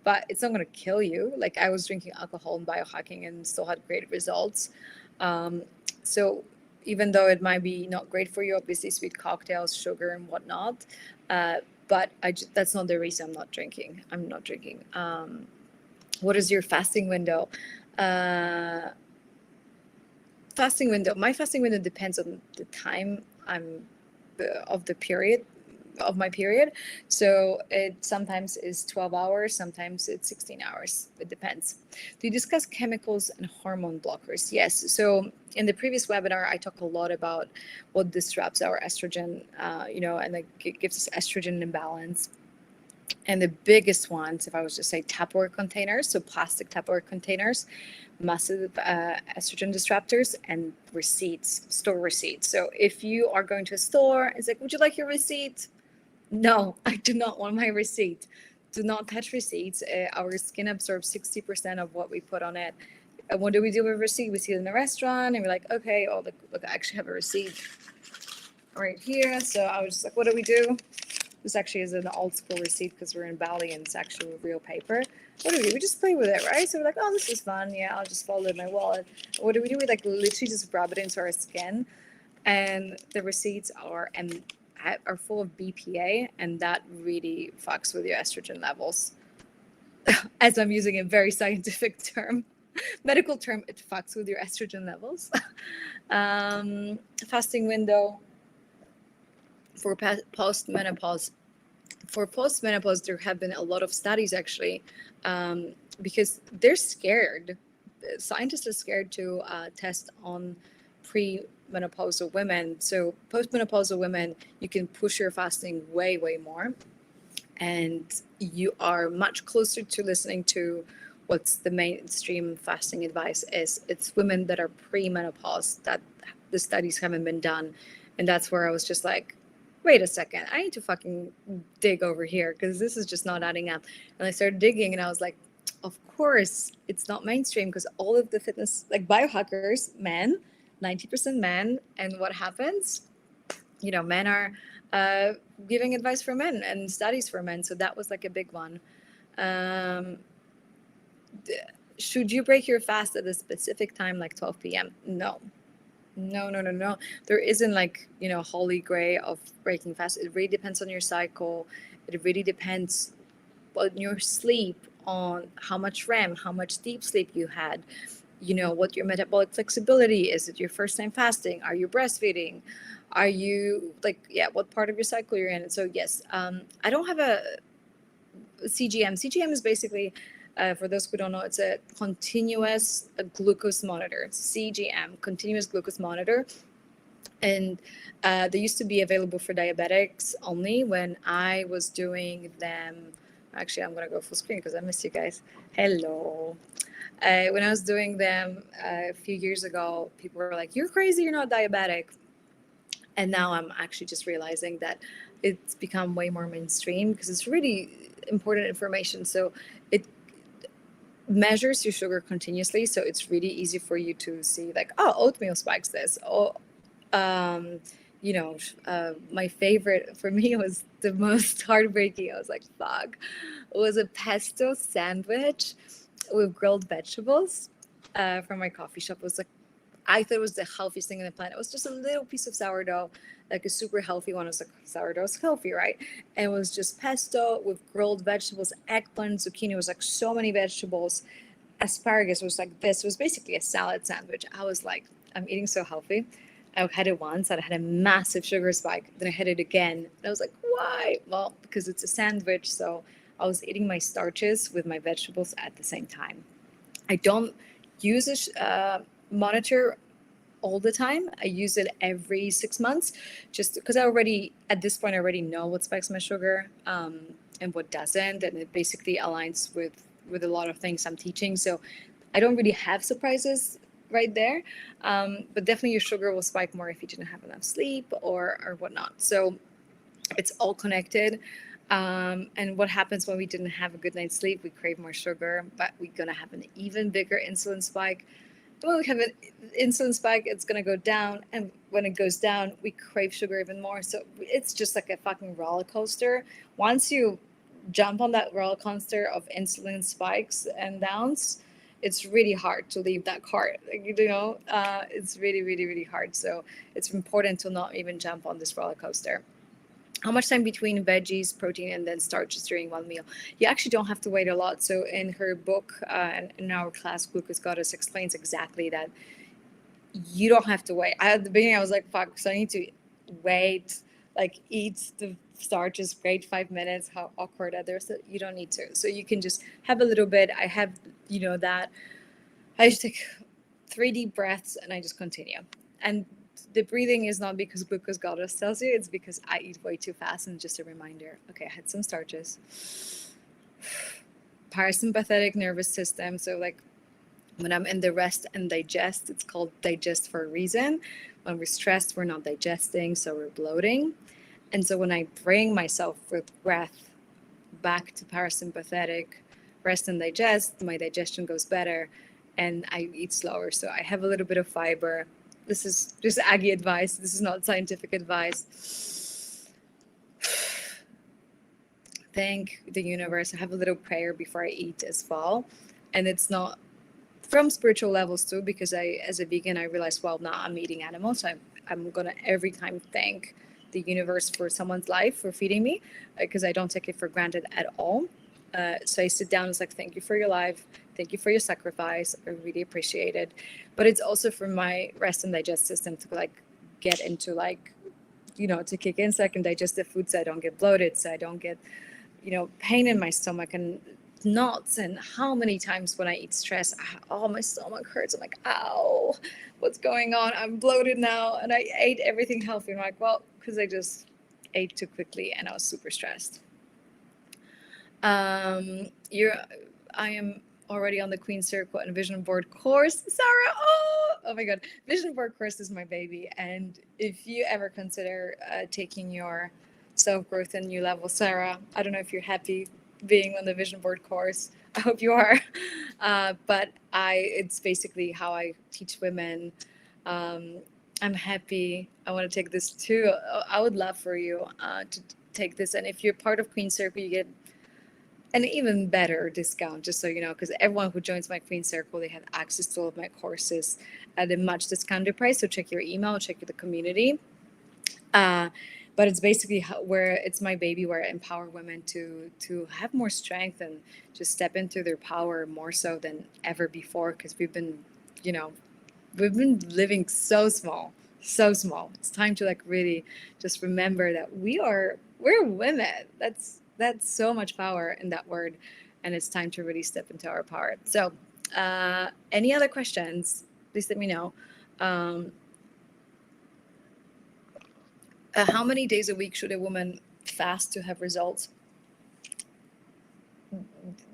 but it's not going to kill you. Like I was drinking alcohol in biohacking and still had great results. So even though it might be not great for you, obviously sweet cocktails, sugar and whatnot, but that's not the reason I'm not drinking. What is your fasting window? My fasting window depends on the time of my period. So it sometimes is 12 hours, sometimes it's 16 hours. It depends. Do you discuss chemicals and hormone blockers? Yes. So in the previous webinar, I talk a lot about what disrupts our estrogen, and it gives us estrogen imbalance. And the biggest ones, if I was to say Tupperware containers, so plastic Tupperware containers, massive estrogen disruptors, and store receipts. So if you are going to a store, it's like, would you like your receipt? No, I do not want my receipt. Do not touch receipts. Our skin absorbs 60% of what we put on it. And what do we do with a receipt? We see it in the restaurant and we're like, okay, look, I actually have a receipt. right here. So I was just like, what do we do? This actually is an old school receipt because we're in Bali and it's actually real paper. What do? We just play with it, right? So we're like, oh, this is fun. Yeah, I'll just fold it in my wallet. What do? We like literally just rub it into our skin, and the receipts are full of BPA, and that really fucks with your estrogen levels. As I'm using a very scientific term, medical term, it fucks with your estrogen levels. Fasting window for postmenopause. For postmenopause, there have been a lot of studies actually, because they're scared. Scientists are scared to test on premenopausal women. So postmenopausal women, you can push your fasting way, way more, and you are much closer to listening to what's the mainstream fasting advice is. It's women that are pre-menopause that the studies haven't been done, and that's where I was just like, wait a second, I need to fucking dig over here because this is just not adding up. And I started digging, and I was like, of course it's not mainstream because all of the fitness, like biohackers, men, 90% men, and what happens? Men are giving advice for men and studies for men. So that was like a big one. Um, should you break your fast at a specific time, like 12 p.m.? No. No. There isn't like, holy grail of breaking fast. It really depends on your cycle. It really depends on your sleep, on how much REM, how much deep sleep you had, what your metabolic flexibility is. It your first time fasting? Are you breastfeeding? Are you what part of your cycle you're in? And so yes, I don't have a CGM. CGM is basically, for those who don't know, it's a continuous glucose monitor. CGM, continuous glucose monitor. And they used to be available for diabetics only. When I was doing them, actually, I'm going to go full screen because I miss you guys. Hello. When I was doing them a few years ago, people were like, you're crazy, you're not diabetic. And now I'm actually just realizing that it's become way more mainstream because it's really important information. So it measures your sugar continuously. So it's really easy for you to see like, oh, oatmeal spikes this. Oh, my favorite for me was the most heartbreaking. I was like, fuck. It was a pesto sandwich with grilled vegetables from my coffee shop. It was like, I thought it was the healthiest thing on the planet. It was just a little piece of sourdough, like a super healthy one. I was like, sourdough's healthy, right? And it was just pesto with grilled vegetables, eggplant, zucchini. It was like so many vegetables. Asparagus was like this. It was basically a salad sandwich. I was like, I'm eating so healthy. I had it once and I had a massive sugar spike. Then I had it again. And I was like, why? Well, because it's a sandwich. So I was eating my starches with my vegetables at the same time. I don't use a monitor all the time. I use it every 6 months just because at this point, I already know what spikes my sugar and what doesn't. And it basically aligns with a lot of things I'm teaching. So I don't really have surprises right there. But definitely your sugar will spike more if you didn't have enough sleep or whatnot. So it's all connected. And what happens when we didn't have a good night's sleep? We crave more sugar, but we're going to have an even bigger insulin spike. When we have an insulin spike, it's going to go down. And when it goes down, we crave sugar even more. So it's just like a fucking roller coaster. Once you jump on that roller coaster of insulin spikes and downs, it's really hard to leave that cart. It's really, really, really hard. So it's important to not even jump on this roller coaster. How much time between veggies, protein, and then starches during one meal? You actually don't have to wait a lot. So in her book, and in our class, Glucose Goddess explains exactly that you don't have to wait. At the beginning, I was like, fuck, so I need to wait, like eat the starches, wait 5 minutes, how awkward that is. So you don't need to. So you can just have a little bit. I have, that. I just take 3 deep breaths and I just continue. And the breathing is not because Glucose Goddess tells you, it's because I eat way too fast. And just a reminder, okay, I had some starches. Parasympathetic nervous system. So like when I'm in the rest and digest, it's called digest for a reason. When we're stressed, we're not digesting, so we're bloating. And so when I bring myself with breath back to parasympathetic, rest and digest, my digestion goes better and I eat slower. So I have a little bit of fiber, this is just Aggie advice. This is not scientific advice. Thank the universe. I have a little prayer before I eat as well. And it's not from spiritual levels too, because as a vegan, I realized, well, now I'm eating animals. So I'm going to every time thank the universe for someone's life, for feeding me, because I don't take it for granted at all. So I sit down and it's like, thank you for your life. Thank you for your sacrifice. I really appreciate it. But it's also for my rest and digest system to like get into like, to kick in so I can digest the food, so I don't get bloated, so I don't get, pain in my stomach and knots. And how many times when I eat stress, my stomach hurts. I'm like, ow, what's going on? I'm bloated now. And I ate everything healthy. I'm like, well, because I just ate too quickly and I was super stressed. I am already on the Queen Circle and Vision Board course. Sarah, oh my God. Vision Board course is my baby. And if you ever consider taking your self-growth and new level, Sarah, I don't know if you're happy being on the Vision Board course. I hope you are. But it's basically how I teach women. I'm happy. I want to take this too. I would love for you to take this. And if you're part of Queen Circle, you get an even better discount, just so you know, because everyone who joins my Queen Circle, they have access to all of my courses at a much discounted price. So check your email, check the community. But it's basically where it's my baby, where I empower women to have more strength and just step into their power more so than ever before, because we've been living so small. It's time to like really just remember that we're women. That's so much power in that word, and it's time to really step into our power. So any other questions, please let me know. How many days a week should a woman fast to have results?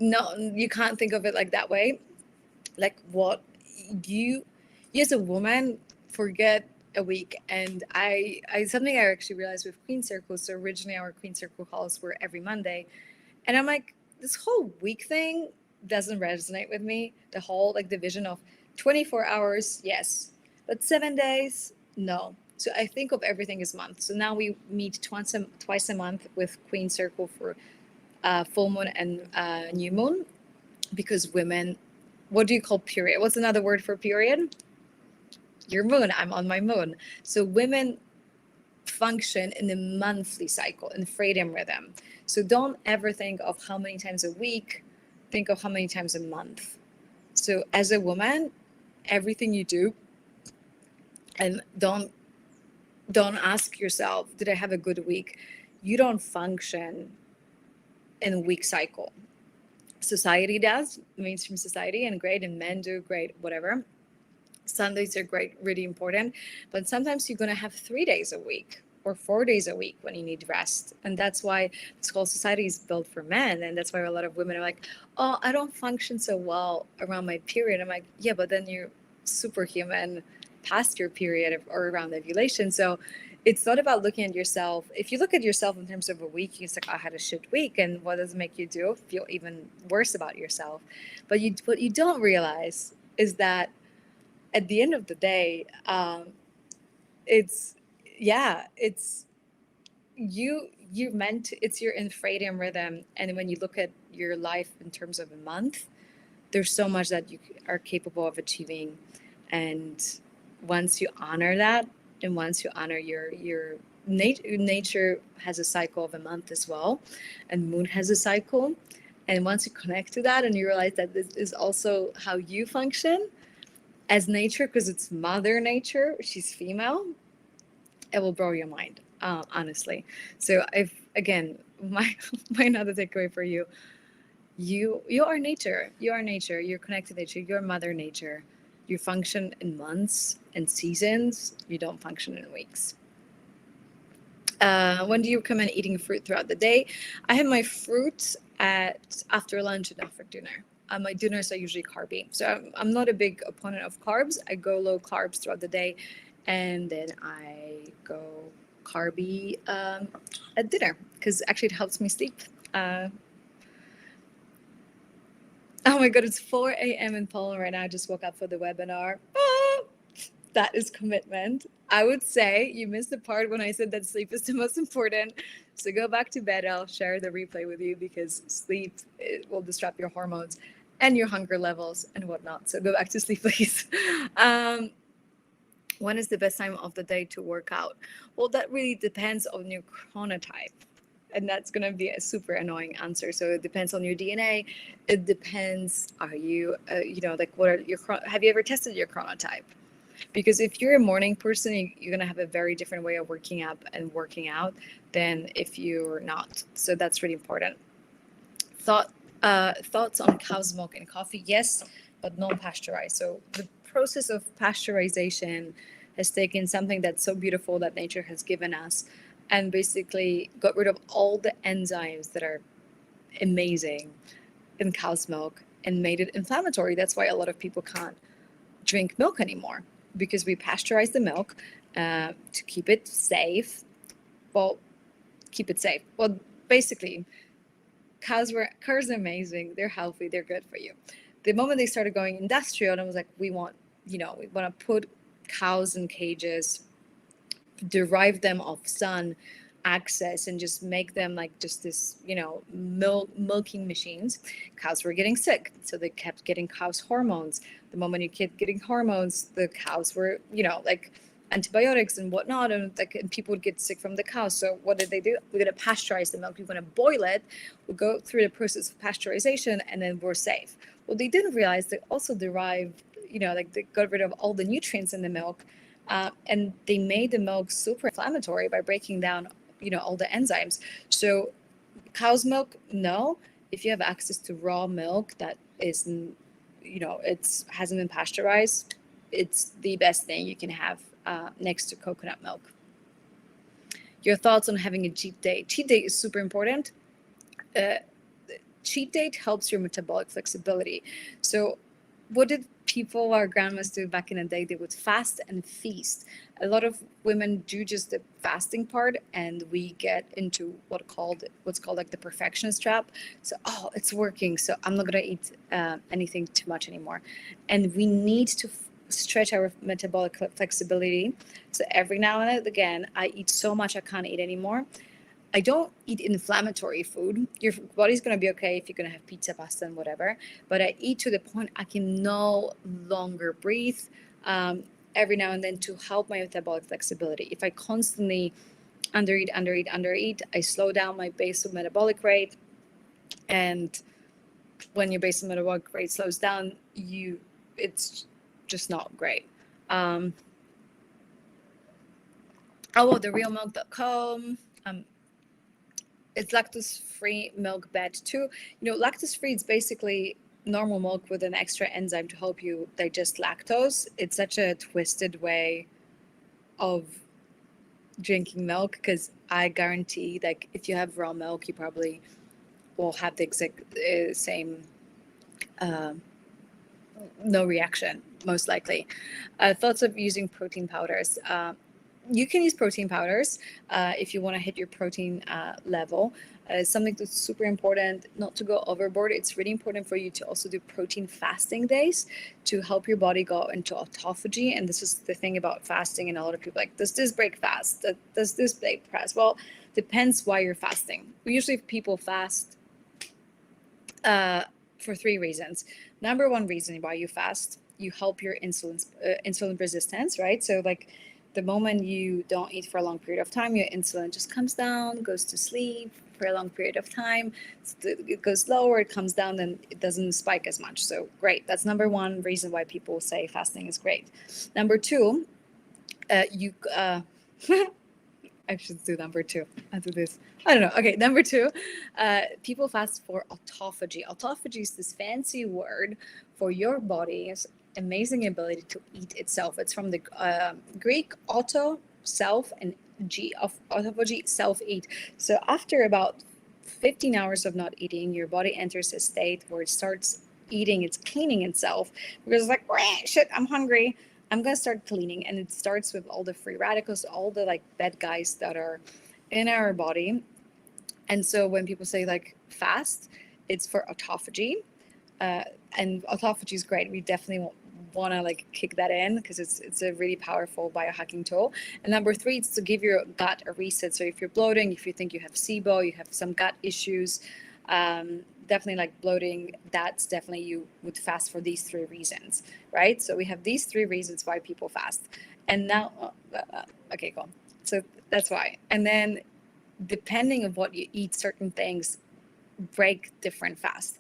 No, you can't think of it like that way. Like what you as a woman, forget a week. And I something I actually realized with Queen Circle. So originally our Queen Circle calls were every Monday, and I'm like, this whole week thing doesn't resonate with me. The whole like the vision of 24 hours, yes, but 7 days, no. So I think of everything as months. So now we meet twice a month with Queen Circle for full moon and new moon, because women, what do you call period? What's another word for period? Your moon. I'm on my moon. So women function in the monthly cycle, in freedom rhythm. So don't ever think of how many times a week, think of how many times a month. So as a woman, everything you do, and don't ask yourself, did I have a good week? You don't function in week cycle. Society does, mainstream society, and great, and men do great, whatever. Sundays are great, really important, but sometimes you're going to have 3 days a week or 4 days a week when you need rest. And that's why this whole society is built for men. And that's why a lot of women are like, oh, I don't function so well around my period. I'm like, yeah, but then you're superhuman past your period or around ovulation. So it's not about looking at yourself. If you look at yourself in terms of a week, you're like, I had a shit week. And what does it make you do? Feel even worse about yourself. But what you don't realize is that at the end of the day, it's you're meant to, it's your infradian rhythm. And when you look at your life in terms of a month, there's so much that you are capable of achieving. And once you honor that, and once you honor your nature has a cycle of a month as well, and moon has a cycle, and once you connect to that and you realize that this is also how you function as nature, because it's mother nature, she's female, it will blow your mind, honestly. So if again, my another takeaway for you, you are nature, you're connected to nature, you're mother nature. You function in months and seasons, you don't function in weeks. When do you recommend eating fruit throughout the day? I have my fruit after lunch and after dinner. My dinners are usually carby. So I'm not a big opponent of carbs. I go low carbs throughout the day, and then I go carby at dinner, because actually it helps me sleep. Oh my God, it's 4 a.m. in Poland right now. I just woke up for the webinar. That is commitment. I would say you missed the part when I said that sleep is the most important. So go back to bed. I'll share the replay with you because sleep, it will disrupt your hormones and your hunger levels and whatnot. So go back to sleep, please. Um, when is the best time of the day to work out? Well, that really depends on your chronotype. And that's going to be a super annoying answer. So it depends on your DNA. It depends, are you, like what are your, have you ever tested your chronotype? Because if you're a morning person, you're going to have a very different way of working up and working out than if you're not. So that's really important. Thoughts on cow's milk and coffee? Yes, but non-pasteurized. So the process of pasteurization has taken something that's so beautiful that nature has given us and basically got rid of all the enzymes that are amazing in cow's milk and made it inflammatory. That's why a lot of people can't drink milk anymore, because we pasteurize the milk to keep it safe. Well, keep it safe. Well, basically, cows are amazing. They're healthy. They're good for you. The moment they started going industrial, and I was like, we want to put cows in cages, derive them of sun access, and just make them like just this, milking machines. Cows were getting sick, so they kept getting cows hormones. The moment you keep getting hormones, the cows were, like antibiotics and whatnot, and people would get sick from the cows. So what did they do? We're going to pasteurize the milk. We're going to boil it. We'll go through the process of pasteurization, and then we're safe. Well, they didn't realize they also derived, they got rid of all the nutrients in the milk, and they made the milk super inflammatory by breaking down, all the enzymes. So cow's milk, no. If you have access to raw milk that is, it hasn't been pasteurized, it's the best thing you can have next to coconut milk. Your thoughts on having a cheat day? Cheat day is super important. Cheat day helps your metabolic flexibility. So what did our grandmas do back in the day? They would fast and feast. A lot of women do just the fasting part, and we get into what's called like the perfectionist trap. So, it's working, so I'm not gonna eat anything too much anymore. And we need to stretch our metabolic flexibility. So every now and again, I eat so much I can't eat anymore. I don't eat inflammatory food. Your body's going to be okay if you're going to have pizza, pasta, and whatever. But I eat to the point I can no longer breathe every now and then to help my metabolic flexibility. If I constantly undereat, I slow down my basal metabolic rate. And when your basal metabolic rate slows down, it's just not great. The realmilk.com. It's lactose-free milk bed too. Lactose-free is basically normal milk with an extra enzyme to help you digest lactose. It's such a twisted way of drinking milk, because I guarantee, like, if you have raw milk, you probably will have the exact same no reaction, most likely. Thoughts of using protein powders? You can use protein powders if you want to hit your protein level. Something that's super important, not to go overboard. It's really important for you to also do protein fasting days to help your body go into autophagy. And this is the thing about fasting. And a lot of people are like, does this break fast? Does this break fast? Well, depends why you're fasting. Usually people fast for 3 reasons. Number 1 reason why you fast, you help your insulin resistance, right? So like, the moment you don't eat for a long period of time, your insulin just comes down, goes to sleep for a long period of time. It goes lower, it comes down, then it doesn't spike as much. So great. That's number 1 reason why people say fasting is great. Number 2, I should do number 2. I'll do this. I don't know. Okay, number 2, people fast for autophagy. Autophagy is this fancy word for your body's amazing ability to eat itself. It's from the Greek auto, self, and g of autophagy, self-eat. So after about 15 hours of not eating, your body enters a state where it starts eating, it's cleaning itself, because it's like, shit, I'm hungry, I'm gonna start cleaning. And it starts with all the free radicals, all the like bad guys that are in our body. And so when people say like fast, it's for autophagy. And autophagy is great. We definitely want to like kick that in, because it's a really powerful biohacking tool. And number 3 is to give your gut a reset. So if you're bloating, if you think you have SIBO, you have some gut issues, definitely like bloating, that's definitely, you would fast for these 3 reasons, right? So we have these 3 reasons why people fast. And now, okay, cool. So that's why. And then depending on what you eat, certain things break different fast.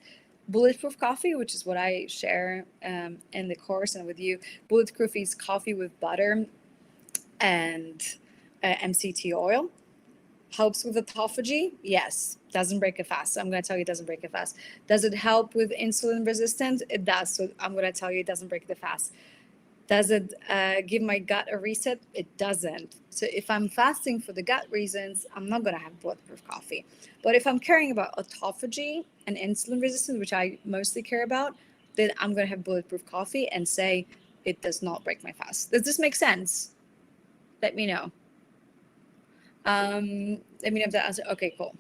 Bulletproof coffee, which is what I share in the course and with you. Bulletproof is coffee with butter and MCT oil. Helps with autophagy? Yes. Doesn't break it fast. So I'm going to tell you it doesn't break it fast. Does it help with insulin resistance? It does. So I'm going to tell you it doesn't break it fast. Does it give my gut a reset? It doesn't. So if I'm fasting for the gut reasons, I'm not going to have bulletproof coffee. But if I'm caring about autophagy and insulin resistance, which I mostly care about, then I'm going to have bulletproof coffee and say it does not break my fast. Does this make sense? Let me know. Let me know if that answer. Okay, cool.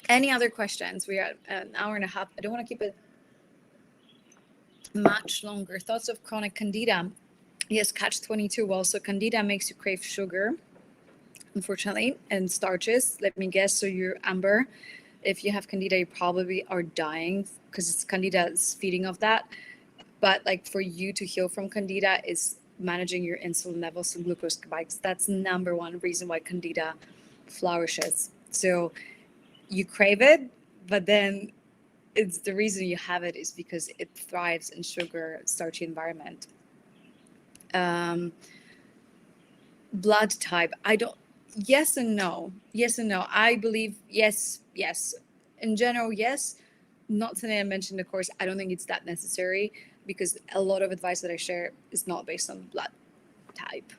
Any other questions? We are at an hour and a half. I don't want to keep it much longer. Thoughts of chronic candida? Yes, catch 22. Well, so candida makes you crave sugar, unfortunately, and starches. Let me guess. So you're Amber. If you have candida, you probably are dying because it's candida is feeding off that. But like for you to heal from candida is managing your insulin levels and glucose spikes. That's number 1 reason why candida flourishes. So you crave it, but then it's the reason you have it is because it thrives in sugar, starchy environment. Blood type, I don't, yes and no. I believe yes. In general, yes. Not something I mentioned, of course. I don't think it's that necessary because a lot of advice that I share is not based on blood type.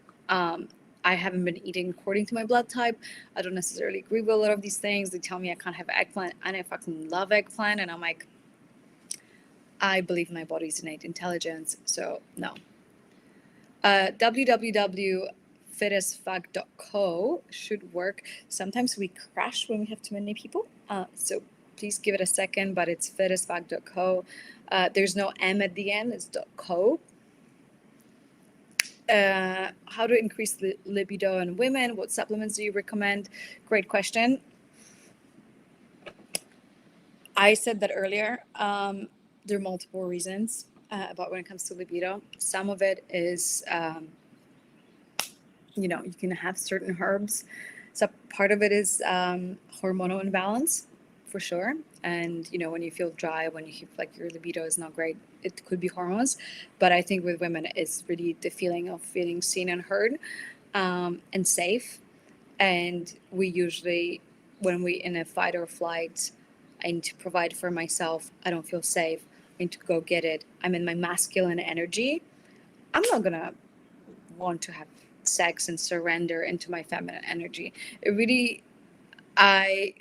I haven't been eating according to my blood type. I don't necessarily agree with a lot of these things. They tell me I can't have eggplant, and I fucking love eggplant. And I'm like, I believe my body's innate intelligence. So no. www.ferrisback.co should work. Sometimes we crash when we have too many people. So please give it a second, but it's ferrisback.co. There's no M at the end, it's .co. How to increase the libido in women? What supplements do you recommend? Great question. I said that earlier. There are multiple reasons about when it comes to libido. Some of it is, you can have certain herbs. So part of it is hormonal imbalance, for sure. And, when you feel dry, when you feel like your libido is not great, it could be hormones. But I think with women, it's really the feeling of feeling seen and heard and safe. And we usually, when we in a fight or flight, I need to provide for myself. I don't feel safe. I need to go get it. I'm in my masculine energy. I'm not going to want to have sex and surrender into my feminine energy. I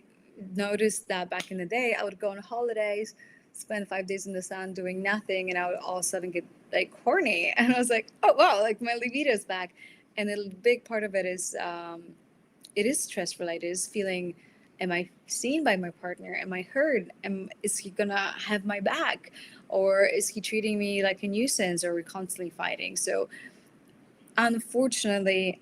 noticed that back in the day, I would go on holidays, spend 5 days in the sun doing nothing, and I would all of a sudden get like horny. And I was like, oh, wow, like my libido's back. And a big part of it is stress related, is feeling, am I seen by my partner? Am I heard? Is he gonna have my back? Or is he treating me like a nuisance? Or are we constantly fighting? So unfortunately,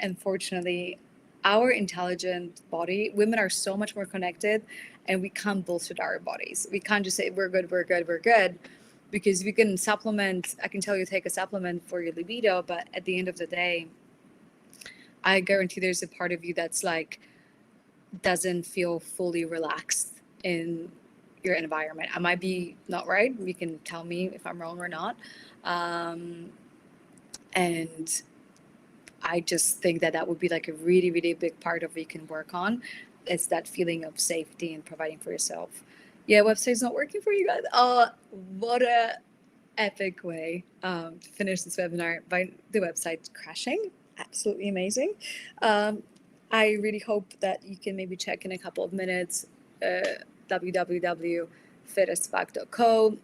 our intelligent body, women are so much more connected, and we can't bullshit our bodies. We can't just say we're good, because we can supplement. I can tell you take a supplement for your libido, but at the end of the day, I guarantee there's a part of you that's like doesn't feel fully relaxed in your environment. I might be not right. You can tell me if I'm wrong or not. And I just think that would be like a really, really big part of what you can work on. It's that feeling of safety and providing for yourself. Yeah, website's not working for you guys. Oh, what a epic way to finish this webinar by the website crashing. Absolutely amazing. I really hope that you can maybe check in a couple of minutes www.ferrisback.co,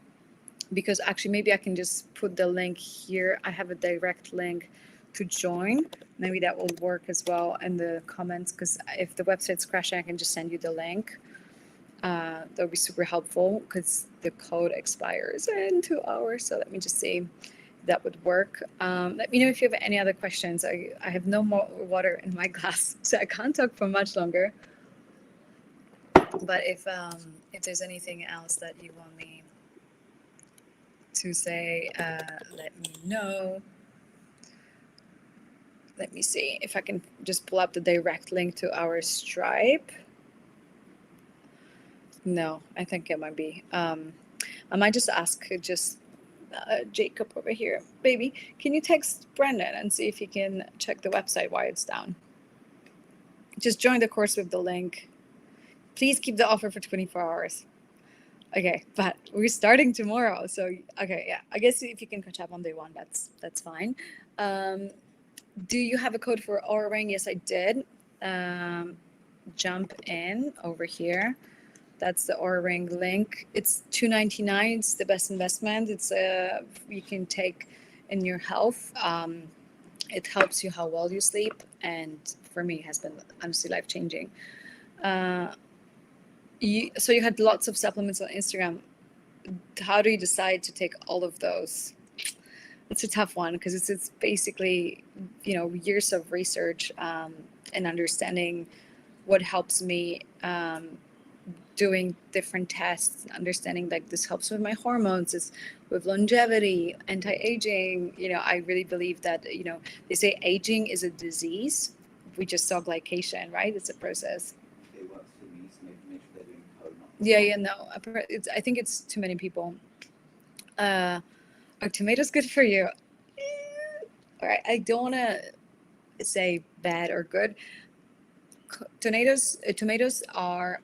because actually maybe I can just put the link here. I have a direct link to join. Maybe that will work as well in the comments, because if the website's crashing, I can just send you the link. That would be super helpful because the code expires in 2 hours. So let me just see. that would work. Let me know if you have any other questions. I have no more water in my glass, so I can't talk for much longer. But if there's anything else that you want me to say, let me know. Let me see if I can just pull up the direct link to our Stripe. No, I think it might be. I might just ask Jacob over here, baby, can you text Brendan and see if he can check the website why it's down? Just join the course with the link. Please keep the offer for 24 hours. Okay, but we're starting tomorrow. So, okay, yeah. I guess if you can catch up on day one, that's fine. Do you have a code for Oura Ring? Yes, I did. Jump in over here. That's the Oura Ring link. It's $2.99. It's the best investment. It's you can take in your health. It helps you how well you sleep, and for me, it has been honestly life-changing. So you had lots of supplements on Instagram. How do you decide to take all of those? It's a tough one because it's basically, years of research and understanding what helps me, doing different tests, understanding like this helps with my hormones, it's with longevity, anti-aging. I really believe that, they say aging is a disease. We just saw glycation, right? It's a process. Yeah, no, I think it's too many people. Are tomatoes good for you? All right, I don't want to say bad or good. Tomatoes are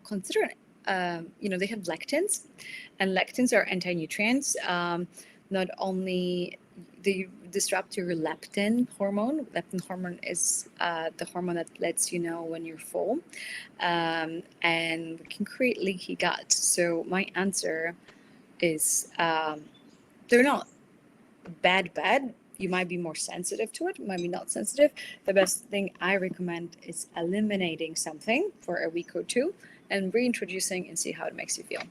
considered, they have lectins, and lectins are anti-nutrients. Not only they disrupt your leptin hormone. Leptin hormone is the hormone that lets you know when you're full, and can create leaky gut. So my answer is they're not bad. You might be more sensitive to it, might be not sensitive. The best thing I recommend is eliminating something for a week or two and reintroducing and see how it makes you feel.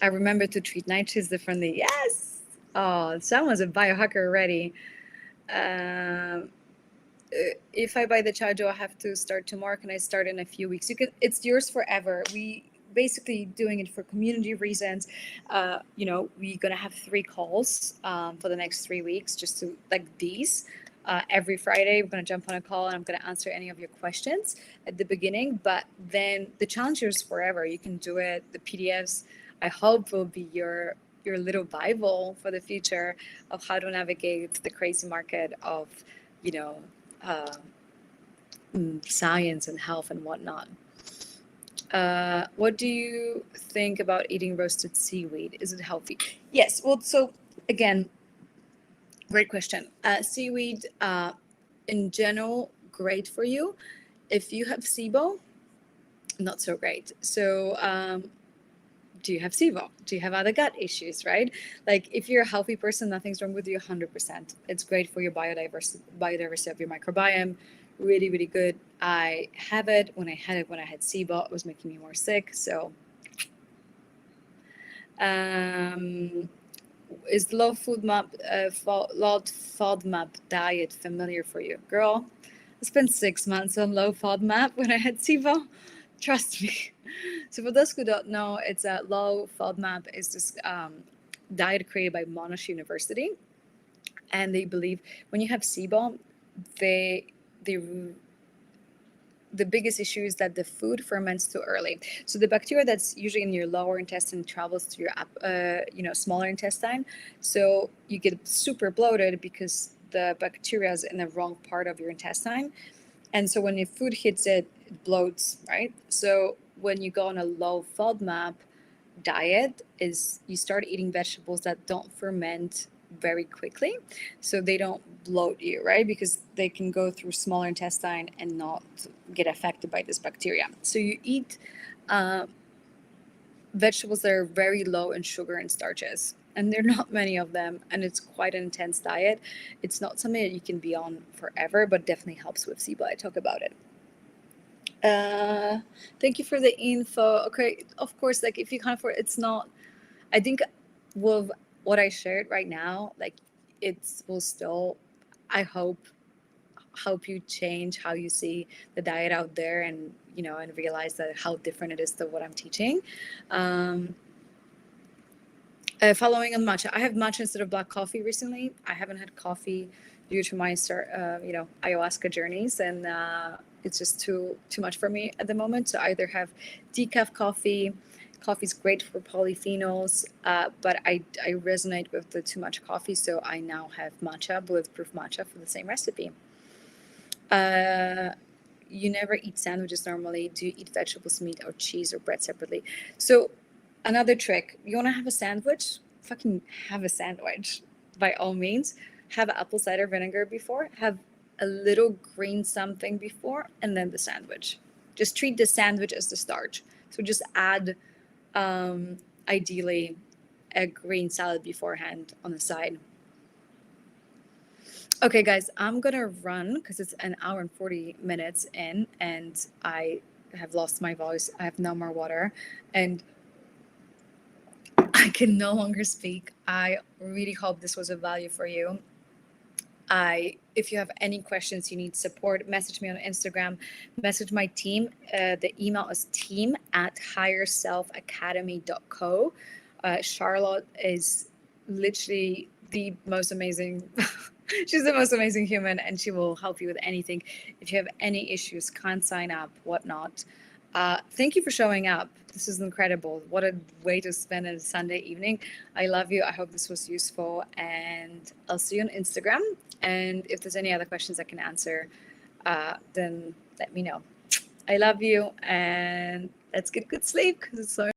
I remember to treat night shifts differently. Yes. Oh, someone's a biohacker already. If I buy the chai, do I have to start tomorrow? Can I start in a few weeks? You can. It's yours forever. We basically doing it for community reasons. We're gonna have 3 calls for the next 3 weeks, just to like these. Every Friday, we're gonna jump on a call and I'm gonna answer any of your questions at the beginning. But then the challenge is forever. You can do it. The PDFs, I hope, will be your little Bible for the future of how to navigate the crazy market of, science and health and whatnot. What do you think about eating roasted seaweed? Is it healthy? Yes. Well, so again, great question. Seaweed, in general, great for you. If you have SIBO, not so great. So, do you have SIBO? Do you have other gut issues, right? Like if you're a healthy person, nothing's wrong with you 100%. It's great for your biodiversity of your microbiome. Really, really good. I have it. When I had SIBO, it was making me more sick. So, is low FODMAP diet familiar for you? Girl, I spent 6 months on low FODMAP when I had SIBO. Trust me. So for those who don't know, it's a low FODMAP is this diet created by Monash University. And they believe when you have SIBO, the biggest issue is that the food ferments too early. So the bacteria that's usually in your lower intestine travels to your smaller intestine. So you get super bloated because the bacteria is in the wrong part of your intestine. And so when your food hits it, it bloats, right? So when you go on a low FODMAP diet, is you start eating vegetables that don't ferment very quickly, so they don't bloat you, right? Because they can go through smaller intestine and not get affected by this bacteria. So you eat vegetables that are very low in sugar and starches, and there are not many of them, and it's quite an intense diet. It's not something that you can be on forever, but definitely helps with SIBO. I talk about it. Thank you for the info. Okay, of course, like if you can't afford, it's not, I think with what I shared right now, like it will still, I hope, help you change how you see the diet out there, and and realize that how different it is to what I'm teaching. Um, Following on matcha, I have matcha instead of black coffee recently. I haven't had coffee due to my ayahuasca journeys, and it's just too much for me at the moment. So I either have decaf coffee. Coffee's great for polyphenols, but I resonate with the too much coffee, so I now have matcha, bulletproof matcha, for the same recipe. Uh, you never eat sandwiches normally. Do you eat vegetables, meat, or cheese or bread separately? So, another trick: you want to have a sandwich? Fucking have a sandwich, by all means. Have apple cider vinegar before. Have a little green something before, and then the sandwich. Just treat the sandwich as the starch. So just add, ideally, a green salad beforehand on the side. Okay, guys, I'm gonna run because it's an hour and 40 minutes in, and I have lost my voice. I have no more water, and I can no longer speak. I really hope this was of value for you. If you have any questions, you need support, message me on Instagram, message my team. The email is team@higherselfacademy.co. Charlotte is literally the most amazing. She's the most amazing human, and she will help you with anything. If you have any issues, can't sign up, whatnot. Thank you for showing up. This is incredible. What a way to spend a Sunday evening. I love you. I hope this was useful, and I'll see you on Instagram. And if there's any other questions I can answer, then let me know. I love you, and let's get good sleep because it's so